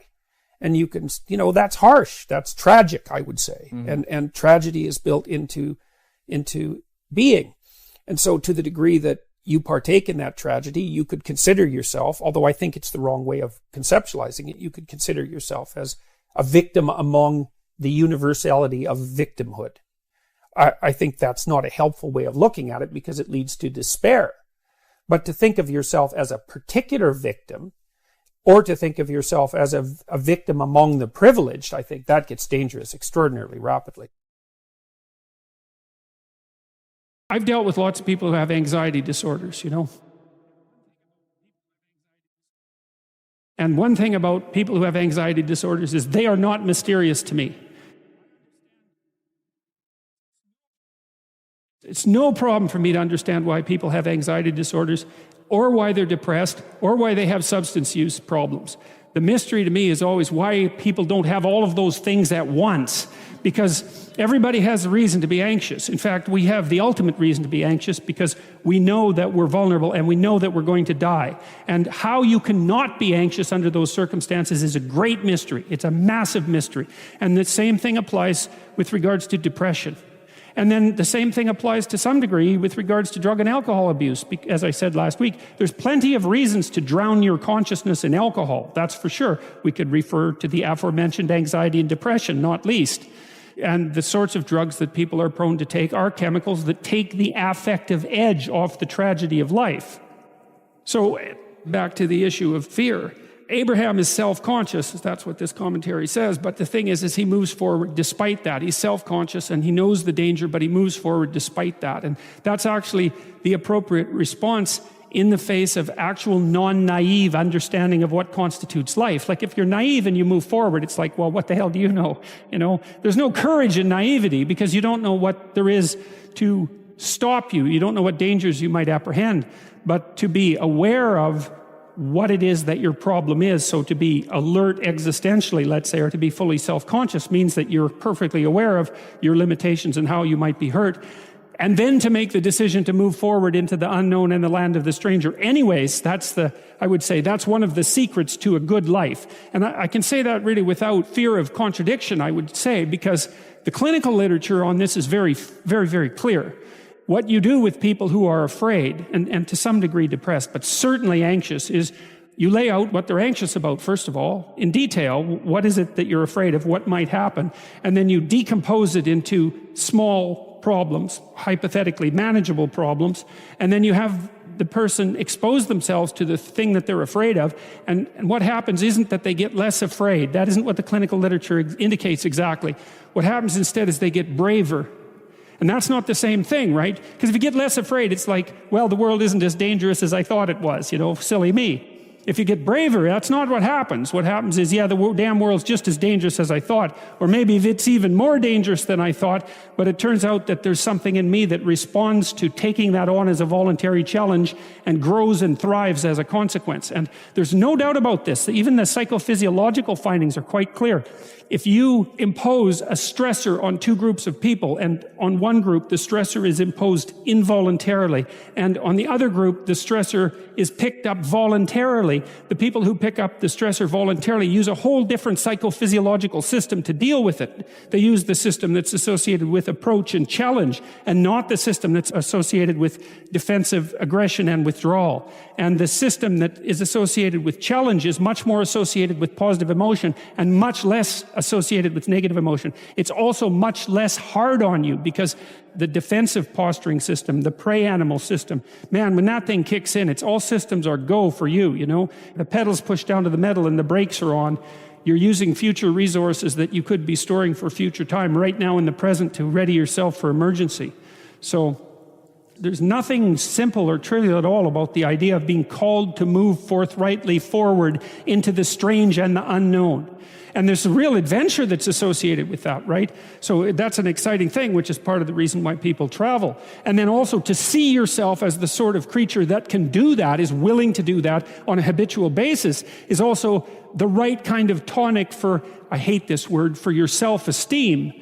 Speaker 1: And you can, that's harsh. That's tragic, I would say. And tragedy is built into being. And so to the degree that you partake in that tragedy, you could consider yourself, although I think it's the wrong way of conceptualizing it, you could consider yourself as a victim among the universality of victimhood. I think that's not a helpful way of looking at it because it leads to despair. But to think of yourself as a particular victim, or to think of yourself as a victim among the privileged, I think that gets dangerous extraordinarily rapidly.
Speaker 2: I've dealt with lots of people who have anxiety disorders, And one thing about people who have anxiety disorders is they are not mysterious to me. It's no problem for me to understand why people have anxiety disorders, or why they're depressed, or why they have substance use problems. The mystery to me is always why people don't have all of those things at once, because everybody has a reason to be anxious. In fact, we have the ultimate reason to be anxious because we know that we're vulnerable and we know that we're going to die. And how you cannot be anxious under those circumstances is a great mystery. It's a massive mystery. And the same thing applies with regards to depression. And then the same thing applies to some degree with regards to drug and alcohol abuse. As I said last week, there's plenty of reasons to drown your consciousness in alcohol. That's for sure. We could refer to the aforementioned anxiety and depression, not least. And the sorts of drugs that people are prone to take are chemicals that take the affective edge off the tragedy of life. So back to the issue of fear. Abraham is self-conscious, that's what this commentary says, but the thing is he moves forward despite that. He's self-conscious and he knows the danger, but he moves forward despite that. And that's actually the appropriate response in the face of actual non-naive understanding of what constitutes life. Like if you're naive and you move forward, it's like, well, what the hell do you know? There's no courage in naivety because you don't know what there is to stop you. You don't know what dangers you might apprehend, but to be aware of what it is that your problem is. So to be alert existentially, let's say, or to be fully self-conscious means that you're perfectly aware of your limitations and how you might be hurt. and then to make the decision to move forward into the unknown and the land of the stranger. Anyways, I would say that's one of the secrets to a good life. And I can say that really without fear of contradiction, I would say, because the clinical literature on this is very, very, very clear. What you do with people who are afraid and to some degree depressed, but certainly anxious, is you lay out what they're anxious about, first of all, in detail. What is it that you're afraid of? What might happen? And then you decompose it into small problems, hypothetically manageable problems. And then you have the person expose themselves to the thing that they're afraid of. And what happens isn't that they get less afraid. That isn't what the clinical literature indicates exactly. What happens instead is they get braver. And that's not the same thing, right? Because if you get less afraid, it's like, well, the world isn't as dangerous as I thought it was, silly me. If you get braver, that's not what happens. What happens is, yeah, the damn world's just as dangerous as I thought, or maybe it's even more dangerous than I thought, but it turns out that there's something in me that responds to taking that on as a voluntary challenge and grows and thrives as a consequence. And there's no doubt about this. Even the psychophysiological findings are quite clear. If you impose a stressor on two groups of people, and on one group the stressor is imposed involuntarily, and on the other group the stressor is picked up voluntarily, the people who pick up the stressor voluntarily use a whole different psychophysiological system to deal with it. They use the system that's associated with approach and challenge, and not the system that's associated with defensive aggression and withdrawal. And the system that is associated with challenge is much more associated with positive emotion and much less associated with negative emotion. It's also much less hard on you, because the defensive posturing system, the prey animal system, man, when that thing kicks in, it's all systems are go for you, The pedal's pushed down to the metal and the brakes are on. You're using future resources that you could be storing for future time right now in the present to ready yourself for emergency. So there's nothing simple or trivial at all about the idea of being called to move forthrightly forward into the strange and the unknown. And there's a real adventure that's associated with that, right? So that's an exciting thing, which is part of the reason why people travel. And then also to see yourself as the sort of creature that can do that, is willing to do that on a habitual basis, is also the right kind of tonic for, I hate this word, for your self-esteem.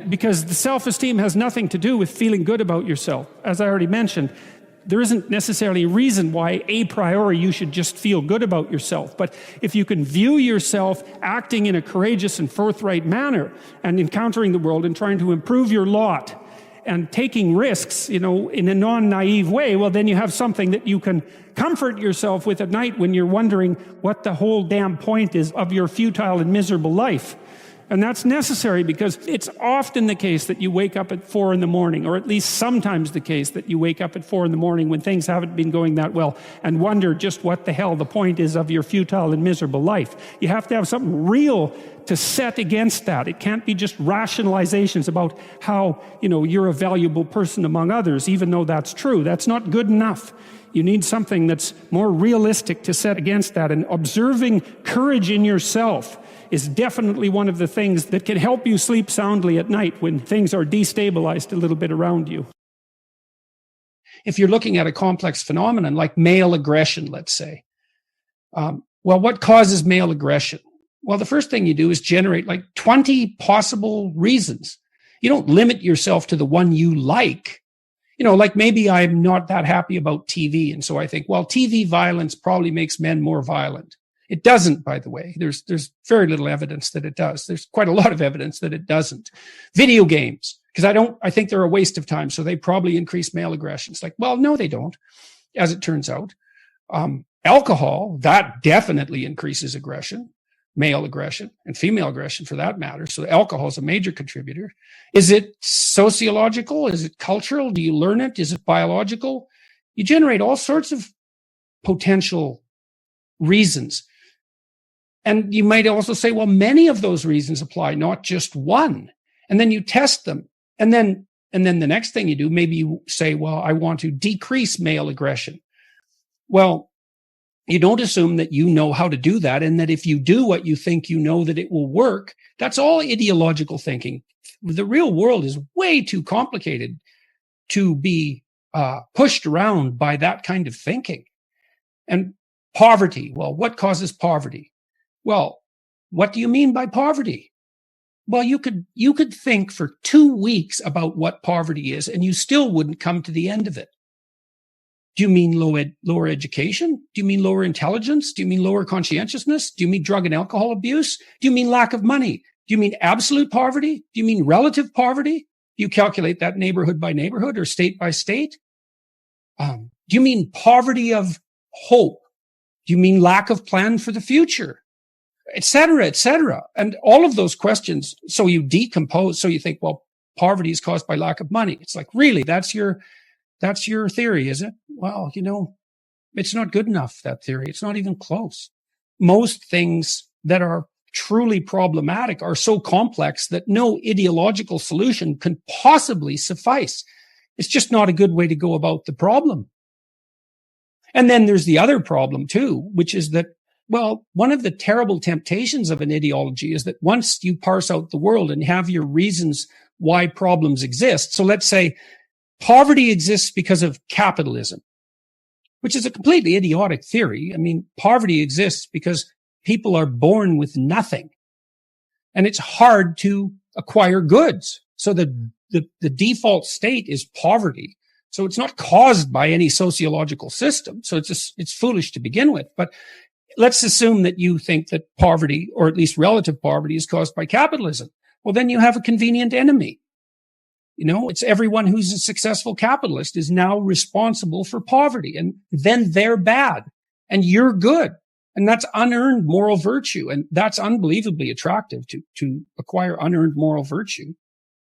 Speaker 2: Because the self-esteem has nothing to do with feeling good about yourself. As I already mentioned, there isn't necessarily a reason why a priori you should just feel good about yourself. But if you can view yourself acting in a courageous and forthright manner and encountering the world and trying to improve your lot and taking risks, in a non-naive way, well, then you have something that you can comfort yourself with at night when you're wondering what the whole damn point is of your futile and miserable life. And that's necessary, because it's often the case that you wake up at 4 a.m, or at least sometimes the case that you wake up at 4 a.m. when things haven't been going that well, and wonder just what the hell the point is of your futile and miserable life. You have to have something real to set against that. It can't be just rationalizations about how, you're a valuable person among others, even though that's true. That's not good enough. You need something that's more realistic to set against that. And observing courage in yourself is definitely one of the things that can help you sleep soundly at night when things are destabilized a little bit around you.
Speaker 3: If you're looking at a complex phenomenon like male aggression, let's say, what causes male aggression? Well, the first thing you do is generate 20 possible reasons. You don't limit yourself to the one you like. Maybe I'm not that happy about TV, and so I think, well, TV violence probably makes men more violent. It doesn't, by the way. There's very little evidence that it does. There's quite a lot of evidence that it doesn't. Video games, because I think they're a waste of time, so they probably increase male aggression. It's like, well, no, they don't, as it turns out. Alcohol, that definitely increases aggression, male aggression, and female aggression for that matter. So alcohol is a major contributor. Is it sociological? Is it cultural? Do you learn it? Is it biological? You generate all sorts of potential reasons. And you might also say, well, many of those reasons apply, not just one. And then you test them. And then the next thing you do, maybe you say, well, I want to decrease male aggression. Well, you don't assume that you know how to do that, and that if you do what you think you know, that it will work. That's all ideological thinking. The real world is way too complicated to be pushed around by that kind of thinking. And poverty. Well, what causes poverty? Well, what do you mean by poverty? Well, you could think for 2 weeks about what poverty is, and you still wouldn't come to the end of it. Do you mean lower education? Do you mean lower intelligence? Do you mean lower conscientiousness? Do you mean drug and alcohol abuse? Do you mean lack of money? Do you mean absolute poverty? Do you mean relative poverty? Do you calculate that neighborhood by neighborhood or state by state? Do you mean poverty of hope? Do you mean lack of plan for the future? Et cetera, et cetera. And all of those questions, so you decompose, so you think, well, poverty is caused by lack of money. It's like, really, that's your theory, is it? Well, it's not good enough, that theory. It's not even close. Most things that are truly problematic are so complex that no ideological solution can possibly suffice. It's just not a good way to go about the problem. And then there's the other problem too, which is that, well, one of the terrible temptations of an ideology is that once you parse out the world and have your reasons why problems exist. So let's say poverty exists because of capitalism, which is a completely idiotic theory. I mean, poverty exists because people are born with nothing and it's hard to acquire goods. So the default state is poverty. So it's not caused by any sociological system. So it's foolish to begin with. But let's assume that you think that poverty, or at least relative poverty, is caused by capitalism. Well, then you have a convenient enemy. It's everyone who's a successful capitalist is now responsible for poverty, and then they're bad and you're good. And that's unearned moral virtue. And that's unbelievably attractive to acquire unearned moral virtue.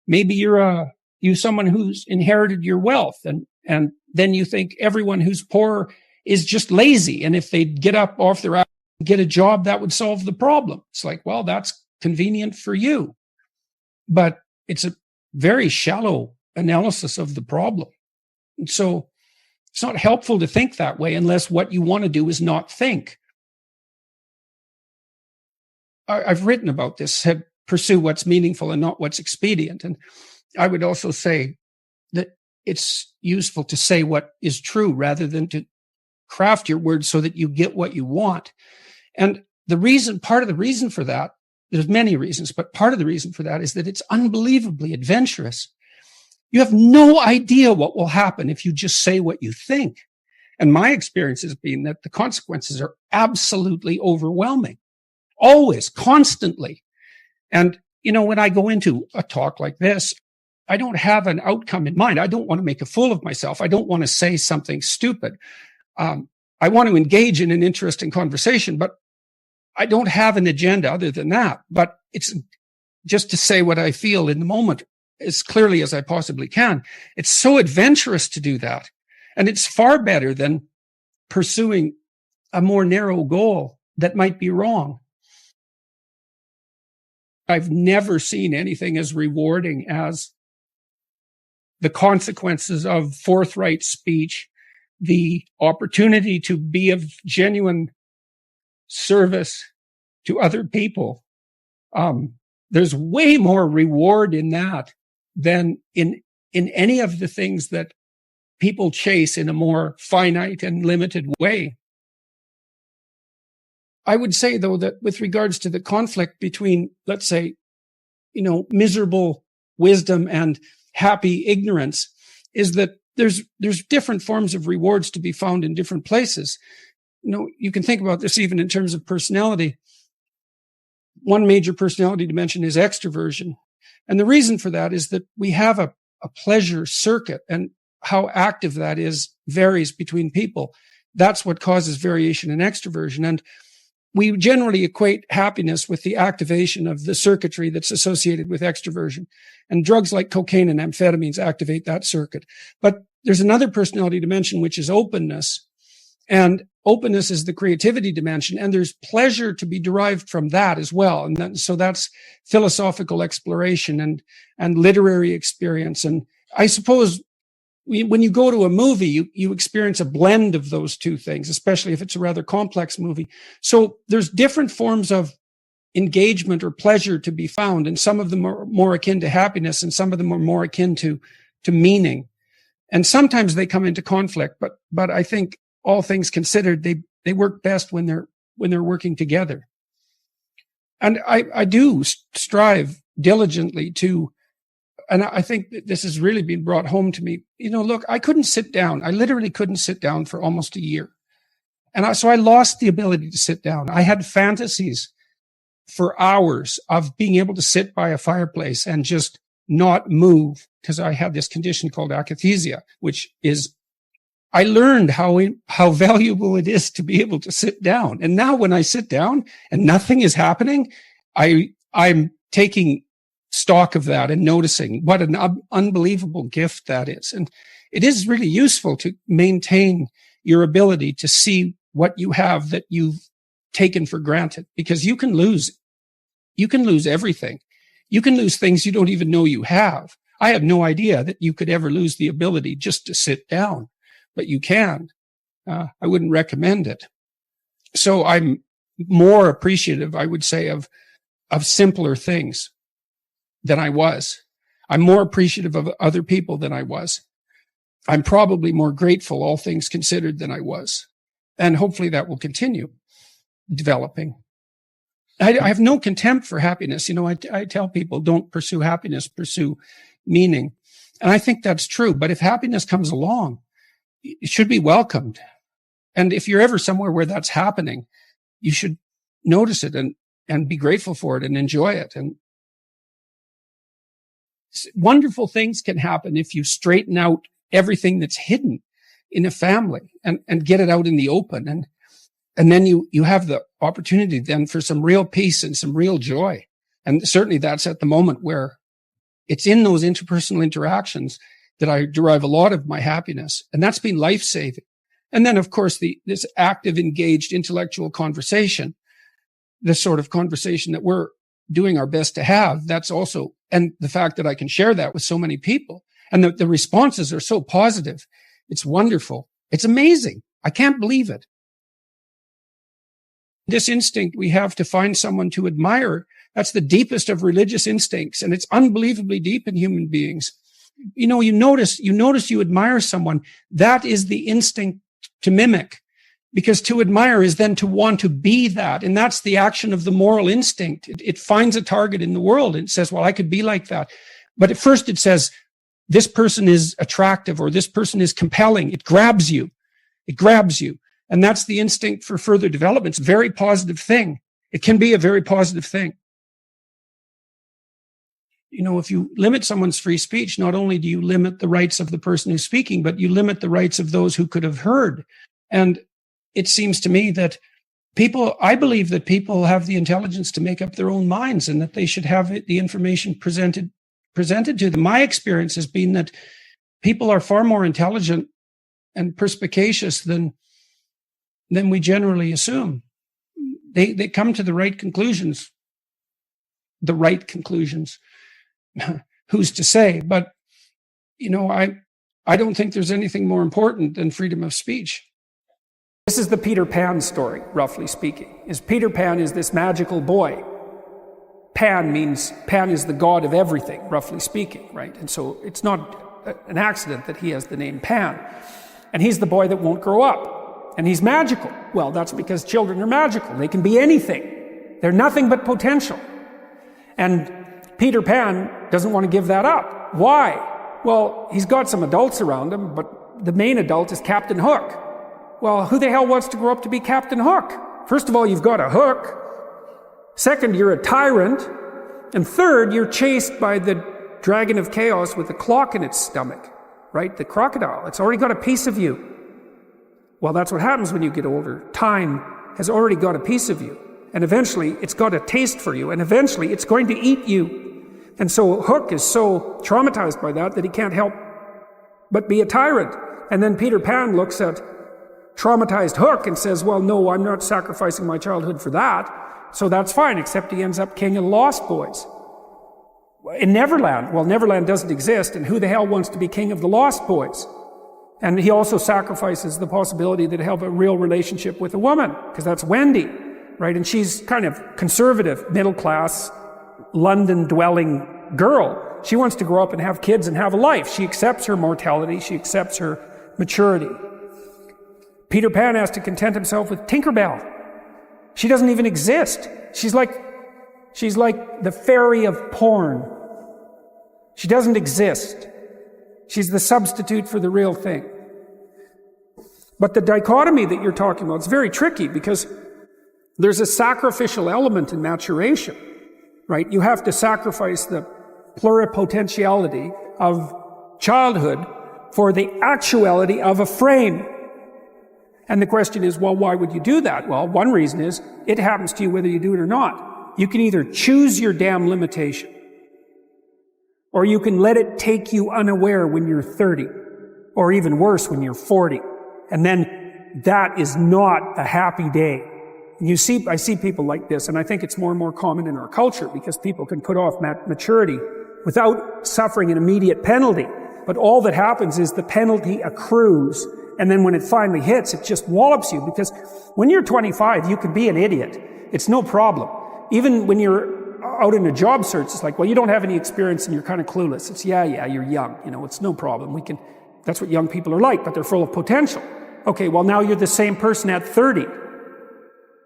Speaker 3: Maybe you're someone who's inherited your wealth, and then you think everyone who's poor is just lazy. And if they'd get up off their ass and get a job, that would solve the problem. It's like, well, that's convenient for you, but it's a very shallow analysis of the problem. And so it's not helpful to think that way unless what you want to do is not think. I've written about this, pursue what's meaningful and not what's expedient. And I would also say that it's useful to say what is true rather than to craft your words so that you get what you want. And part of the reason for that, there's many reasons, but part of the reason for that is that it's unbelievably adventurous. You have no idea what will happen if you just say what you think. And my experience has been that the consequences are absolutely overwhelming. Always, constantly. And, when I go into a talk like this, I don't have an outcome in mind. I don't want to make a fool of myself. I don't want to say something stupid. I want to engage in an interesting conversation, but I don't have an agenda other than that. But it's just to say what I feel in the moment as clearly as I possibly can. It's so adventurous to do that. And it's far better than pursuing a more narrow goal that might be wrong. I've never seen anything as rewarding as the consequences of forthright speech, the opportunity to be of genuine service to other people. There's way more reward in that than in any of the things that people chase in a more finite and limited way. I would say, though, that with regards to the conflict between, let's say, miserable wisdom and happy ignorance, is that there's different forms of rewards to be found in different places. You can think about this even in terms of personality. One major personality dimension is extroversion. And the reason for that is that we have a pleasure circuit, and how active that is varies between people. That's what causes variation in extroversion. And we generally equate happiness with the activation of the circuitry that's associated with extroversion. And drugs like cocaine and amphetamines activate that circuit. But there's another personality dimension, which is openness. And openness is the creativity dimension. And there's pleasure to be derived from that as well. And so that's philosophical exploration and literary experience. And I suppose when you go to a movie, you experience a blend of those two things, especially if it's a rather complex movie. So there's different forms of engagement or pleasure to be found, and some of them are more akin to happiness, and some of them are more akin to meaning. And sometimes they come into conflict, but I think all things considered, they work best when they're working together. And I do strive diligently to, and I think that this has really been brought home to me. Look, I couldn't sit down. I literally couldn't sit down for almost a year. So I lost the ability to sit down. I had fantasies for hours of being able to sit by a fireplace and just not move, because I had this condition called akathisia, which is, I learned how valuable it is to be able to sit down. And now when I sit down and nothing is happening, I'm taking stock of that and noticing what an unbelievable gift that is. And it is really useful to maintain your ability to see what you have that you've taken for granted, because you can lose everything. You can lose things you don't even know you have. I had no idea that you could ever lose the ability just to sit down, but you can. I wouldn't recommend it. So I'm more appreciative, I would say, of simpler things than I was. I'm more appreciative of other people than I was. I'm probably more grateful, all things considered, than I was. And hopefully that will continue developing. I have no contempt for happiness. I tell people, don't pursue happiness, pursue meaning. And I think that's true. But if happiness comes along, it should be welcomed. And if you're ever somewhere where that's happening, you should notice it and be grateful for it and enjoy it. And wonderful things can happen if you straighten out everything that's hidden in a family and get it out in the open. And then you have the opportunity then for some real peace and some real joy. And certainly that's at the moment where it's in those interpersonal interactions that I derive a lot of my happiness. And that's been life-saving. And then, of course, this active, engaged intellectual conversation, this sort of conversation that we're doing our best to have, that's also, and the fact that I can share that with so many people and the responses are so positive. It's wonderful. It's amazing. I can't believe it. This instinct we have to find someone to admire, that's the deepest of religious instincts, and it's unbelievably deep in human beings. You notice you admire someone. That is the instinct to mimic, because to admire is then to want to be that. And that's the action of the moral instinct. It finds a target in the world and it says, well, I could be like that. But at first it says, this person is attractive or this person is compelling. It grabs you. It grabs you. And that's the instinct for further development. It's a very positive thing. It can be a very positive thing. If you limit someone's free speech, not only do you limit the rights of the person who's speaking, but you limit the rights of those who could have heard. And it seems to me that I believe that people have the intelligence to make up their own minds and that they should have the information presented to them. My experience has been that people are far more intelligent and perspicacious than we generally assume. They come to the right conclusions. Who's to say? But, I don't think there's anything more important than freedom of speech.
Speaker 1: This is the Peter Pan story, roughly speaking. Peter Pan is this magical boy. Pan is the god of everything, roughly speaking, right? And so it's not an accident that he has the name Pan. And he's the boy that won't grow up. And he's magical. Well, that's because children are magical. They can be anything. They're nothing but potential. And Peter Pan doesn't want to give that up. Why? Well, he's got some adults around him, but the main adult is Captain Hook. Well, who the hell wants to grow up to be Captain Hook? First of all, you've got a hook. Second, you're a tyrant. And third, you're chased by the dragon of chaos with a clock in its stomach, right? The crocodile. It's already got a piece of you. Well, that's what happens when you get older. Time has already got a piece of you. And eventually, it's got a taste for you. And eventually, it's going to eat you. And so Hook is so traumatized by that he can't help but be a tyrant. And then Peter Pan looks at traumatized Hook and says, well, no, I'm not sacrificing my childhood for that. So that's fine, except he ends up king of the Lost Boys. In Neverland, well, Neverland doesn't exist, and who the hell wants to be king of the Lost Boys? And he also sacrifices the possibility that he'll have a real relationship with a woman, because that's Wendy, right? And she's kind of conservative, middle-class, London-dwelling girl. She wants to grow up and have kids and have a life. She accepts her mortality. She accepts her maturity. Peter Pan has to content himself with Tinkerbell. She doesn't even exist. She's She's like the fairy of porn. She doesn't exist. She's the substitute for the real thing. But the dichotomy that you're talking about is very tricky because there's a sacrificial element in maturation, right? You have to sacrifice the pluripotentiality of childhood for the actuality of a frame. And the question is, well, why would you do that? Well, one reason is it happens to you whether you do it or not. You can either choose your damn limitation, or you can let it take you unaware when you're 30, or even worse, when you're 40. And then that is not a happy day. And I see people like this, and I think it's more and more common in our culture because people can put off maturity without suffering an immediate penalty. But all that happens is the penalty accrues, and then when it finally hits, it just wallops you, because when you're 25, you can be an idiot. It's no problem. Even when you're out in a job search, it's like, well, you don't have any experience and you're kind of clueless. It's, yeah, you're young. It's no problem. That's what young people are like, but they're full of potential. Okay, well, now you're the same person at 30.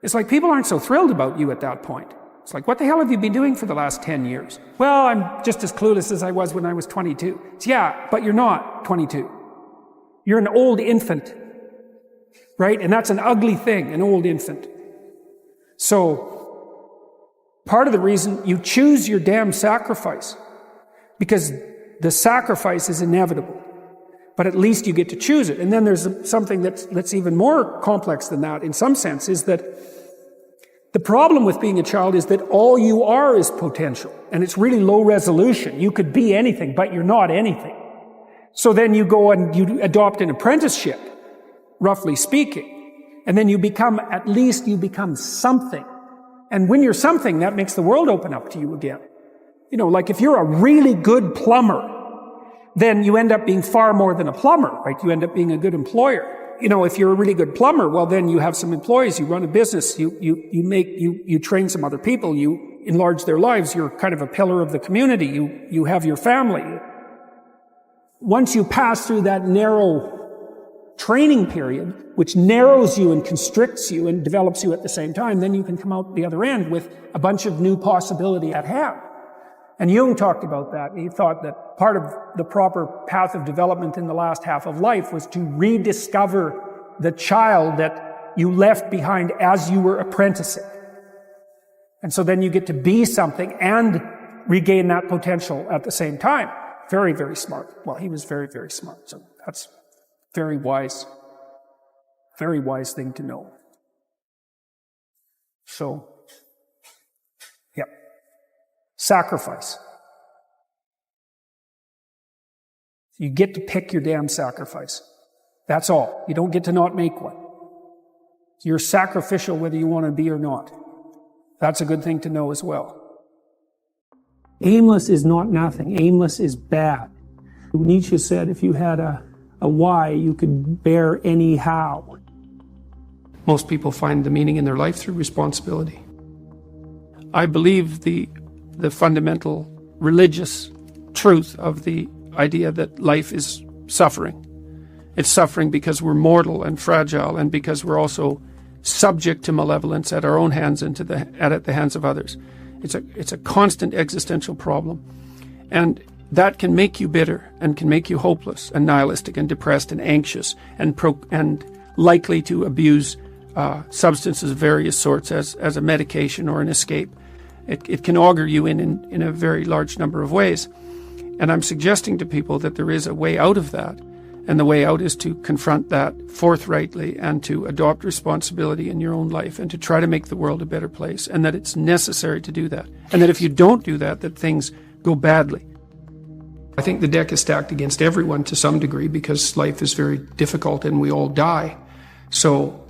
Speaker 1: It's like people aren't so thrilled about you at that point. It's like, what the hell have you been doing for the last 10 years? Well, I'm just as clueless as I was when I was 22. It's, yeah, but you're not 22. You're an old infant, right? And that's an ugly thing, an old infant. So, part of the reason you choose your damn sacrifice, because the sacrifice is inevitable, but at least you get to choose it. And then there's something that's even more complex than that in some sense, is that the problem with being a child is that all you are is potential, and it's really low resolution. You could be anything, but you're not anything. So then you go and you adopt an apprenticeship, roughly speaking, and then you become something. And when you're something, that makes the world open up to you again. Like if you're a really good plumber, then you end up being far more than a plumber, right? You end up being a good employer. If you're a really good plumber, well, then you have some employees, you run a business, you train some other people, you enlarge their lives, you're kind of a pillar of the community, you have your family. Once you pass through that narrow training period, which narrows you and constricts you and develops you at the same time, then you can come out the other end with a bunch of new possibility at hand. And Jung talked about that. He thought that part of the proper path of development in the last half of life was to rediscover the child that you left behind as you were apprenticing. And so then you get to be something and regain that potential at the same time. Very, very smart. Well, he was very, very smart. So that's very wise thing to know. So, yeah. Sacrifice. You get to pick your damn sacrifice. That's all. You don't get to not make one. You're sacrificial whether you want to be or not. That's a good thing to know as well. Aimless is not nothing. Aimless is bad. Nietzsche said if you had a why, you could bear any how. Most people find the meaning in their life through responsibility. I believe the fundamental religious truth of the idea that life is suffering. It's suffering because we're mortal and fragile, and because we're also subject to malevolence at our own hands and at the hands of others. It's a constant existential problem. And that can make you bitter and can make you hopeless and nihilistic and depressed and anxious and likely to abuse substances of various sorts as a medication or an escape. It can augur you in a very large number of ways. And I'm suggesting to people that there is a way out of that. And the way out is to confront that forthrightly and to adopt responsibility in your own life and to try to make the world a better place, and that it's necessary to do that. And that if you don't do that, that things go badly. I think the deck is stacked against everyone to some degree because life is very difficult and we all die.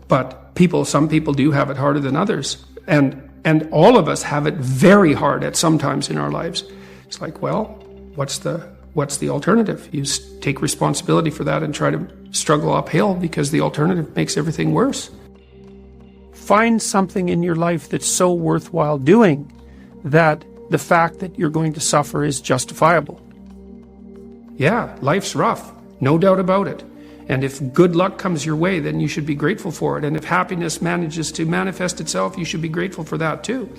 Speaker 1: But some people do have it harder than others. And all of us have it very hard at some times in our lives. It's like, well, what's the alternative? You take responsibility for that and try to struggle uphill, because the alternative makes everything worse. Find something in your life that's so worthwhile doing that the fact that you're going to suffer is justifiable. Yeah, life's rough, no doubt about it. And if good luck comes your way, then you should be grateful for it. And if happiness manages to manifest itself, you should be grateful for that too.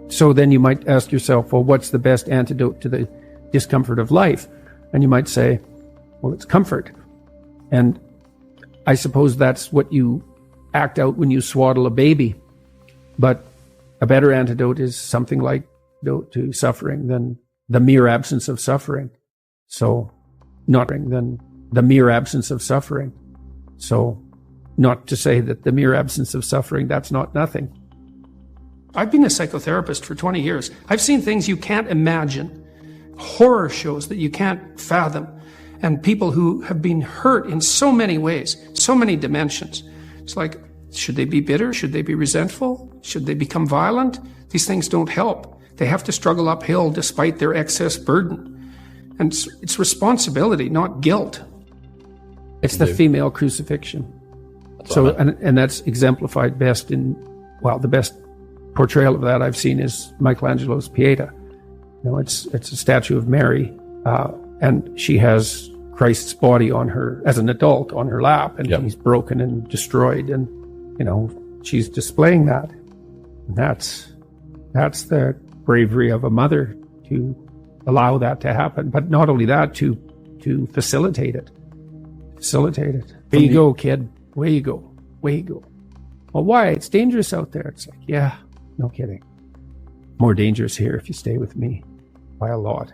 Speaker 1: So then you might ask yourself, well, what's the best antidote to the discomfort of life? And you might say, well, it's comfort. And I suppose that's what you act out when you swaddle a baby. But a better antidote is something like to suffering than the mere absence of suffering. So not than the mere absence of suffering. So not to say that the mere absence of suffering, that's not nothing. I've been a psychotherapist for 20 years. I've seen things you can't imagine, horror shows that you can't fathom, and people who have been hurt in so many ways, so many dimensions. It's like, should they be bitter? Should they be resentful? Should they become violent? These things don't help. They have to struggle uphill despite their excess burden. And it's responsibility, not guilt. It's the female crucifixion. So, and that's exemplified best in, well, the best portrayal of that I've seen is Michelangelo's Pieta. You know, it's a statue of Mary, and she has Christ's body on her, as an adult, on her lap, and he's broken and destroyed, and, you know, she's displaying that. And that's the bravery of a mother to allow that to happen. But not only that, to facilitate it. Where you go, kid. Where you go. Well, why? It's dangerous out there. It's like, yeah, no kidding. More dangerous here if you stay with me by a lot.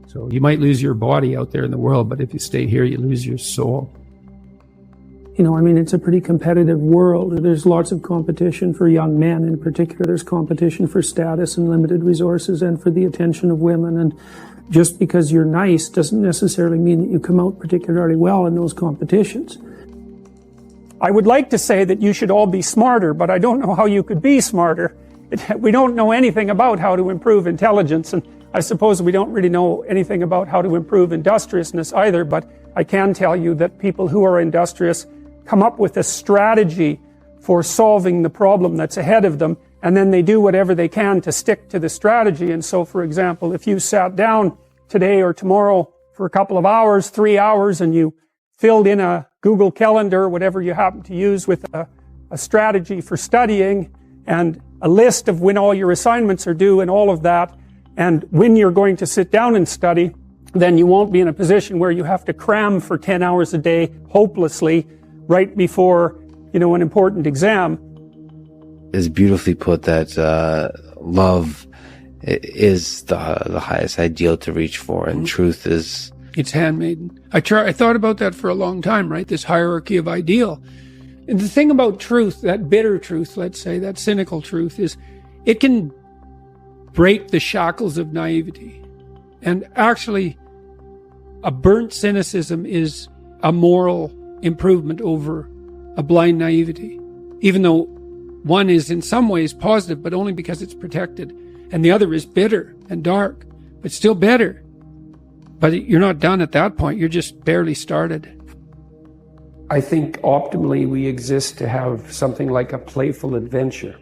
Speaker 1: So you might lose your body out there in the world, but if you stay here, you lose your soul.
Speaker 4: You know, I mean, it's a pretty competitive world. There's lots of competition for young men in particular. There's competition for status and limited resources and for the attention of women. And just because you're nice doesn't necessarily mean that you come out particularly well in those competitions.
Speaker 3: I would like to say that you should all be smarter, but I don't know how you could be smarter. We don't know anything about how to improve intelligence, and I suppose we don't really know anything about how to improve industriousness either, but I can tell you that people who are industrious come up with a strategy for solving the problem that's ahead of them, and then they do whatever they can to stick to the strategy. And so, for example, if you sat down today or tomorrow for a couple of hours, 3 hours, and you filled in a Google Calendar, whatever you happen to use, with a strategy for studying and a list of when all your assignments are due and all of that, and when you're going to sit down and study, then you won't be in a position where you have to cram for 10 hours a day hopelessly right before, you know, an important exam.
Speaker 5: It's beautifully put that love is the highest ideal to reach for, and truth is...
Speaker 1: It's handmaiden. I thought about that for a long time, right? This hierarchy of ideal. And the thing about truth, that bitter truth, let's say, that cynical truth, is it can break the shackles of naivety. And actually, a burnt cynicism is a moral improvement over a blind naivety. Even though one is in some ways positive, but only because it's protected. And the other is bitter and dark, but still better. But you're not done at that point. You're just barely started. I think optimally we exist to have something like a playful adventure,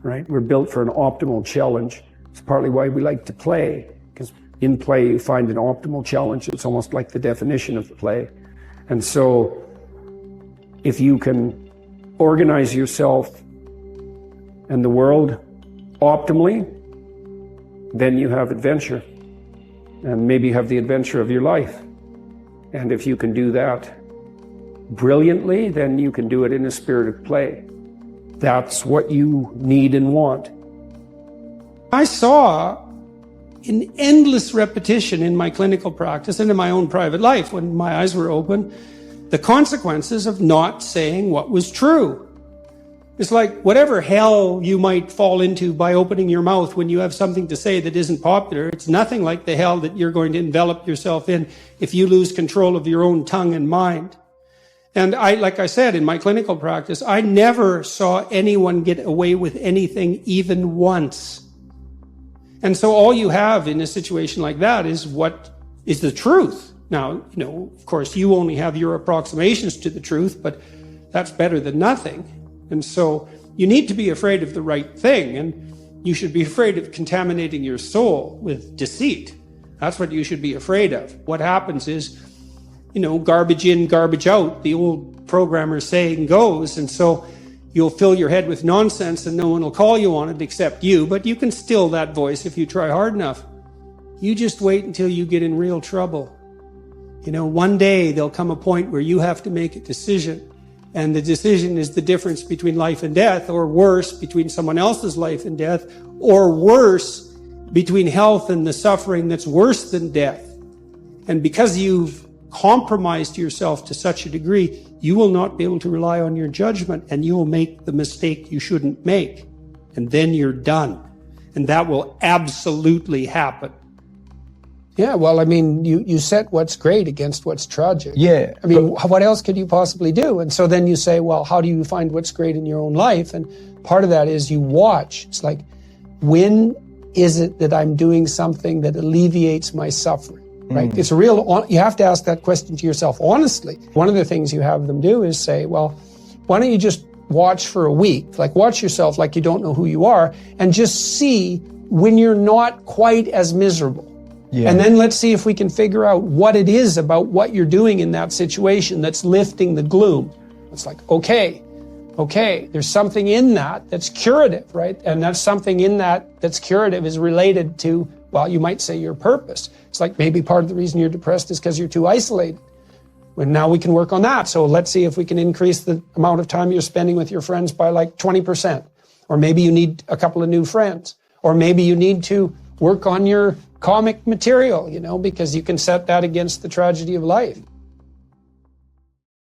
Speaker 1: right? We're built for an optimal challenge. It's partly why we like to play, because in play you find an optimal challenge. It's almost like the definition of the play. And so if you can organize yourself and the world optimally, then you have adventure. And maybe have the adventure of your life. And if you can do that brilliantly, then you can do it in a spirit of play. That's what you need and want.
Speaker 3: I saw in endless repetition in my clinical practice and in my own private life, when my eyes were open, the consequences of not saying what was true. It's like whatever hell you might fall into by opening your mouth when you have something to say that isn't popular, it's nothing like the hell that you're going to envelop yourself in if you lose control of your own tongue and mind. And like I said, in my clinical practice, I never saw anyone get away with anything even once. And so all you have in a situation like that is what is the truth. Now, you know, of course, you only have your approximations to the truth, but that's better than nothing. And so you need to be afraid of the right thing, and you should be afraid of contaminating your soul with deceit. That's what you should be afraid of. What happens is, you know, garbage in, garbage out, the old programmer saying goes. And so
Speaker 6: You'll fill your head with nonsense and no one will call you on it except you, but you can still that voice if you try hard enough. You just wait until you get in real trouble. You know, one day there'll come a point where you have to make a decision, and the decision is the difference between life and death, or worse, between someone else's life and death, or worse, between health and the suffering that's worse than death. And because you've compromised yourself to such a degree, you will not be able to rely on your judgment, and you will make the mistake you shouldn't make. And then you're done. And that will absolutely happen.
Speaker 3: Yeah, well, I mean, you set what's great against what's tragic.
Speaker 7: Yeah.
Speaker 3: I mean, what else could you possibly do? And so then you say, well, how do you find what's great in your own life? And part of that is you watch. It's like, when is it that I'm doing something that alleviates my suffering? Right? It's a real, you have to ask that question to yourself honestly. One of the things you have them do is say, well, why don't you just watch for a week? Like, watch yourself like you don't know who you are, and just see when you're not quite as miserable. Yeah. And then let's see if we can figure out what it is about what you're doing in that situation that's lifting the gloom. It's like, okay, there's something in that that's curative, right? And that's something in that that's curative is related to, well, you might say your purpose. It's like maybe part of the reason you're depressed is because you're too isolated. Well, now we can work on that. So let's see if we can increase the amount of time you're spending with your friends by like 20%. Or maybe you need a couple of new friends. Or maybe you need to work on your comic material, you know, because you can set that against the tragedy of life.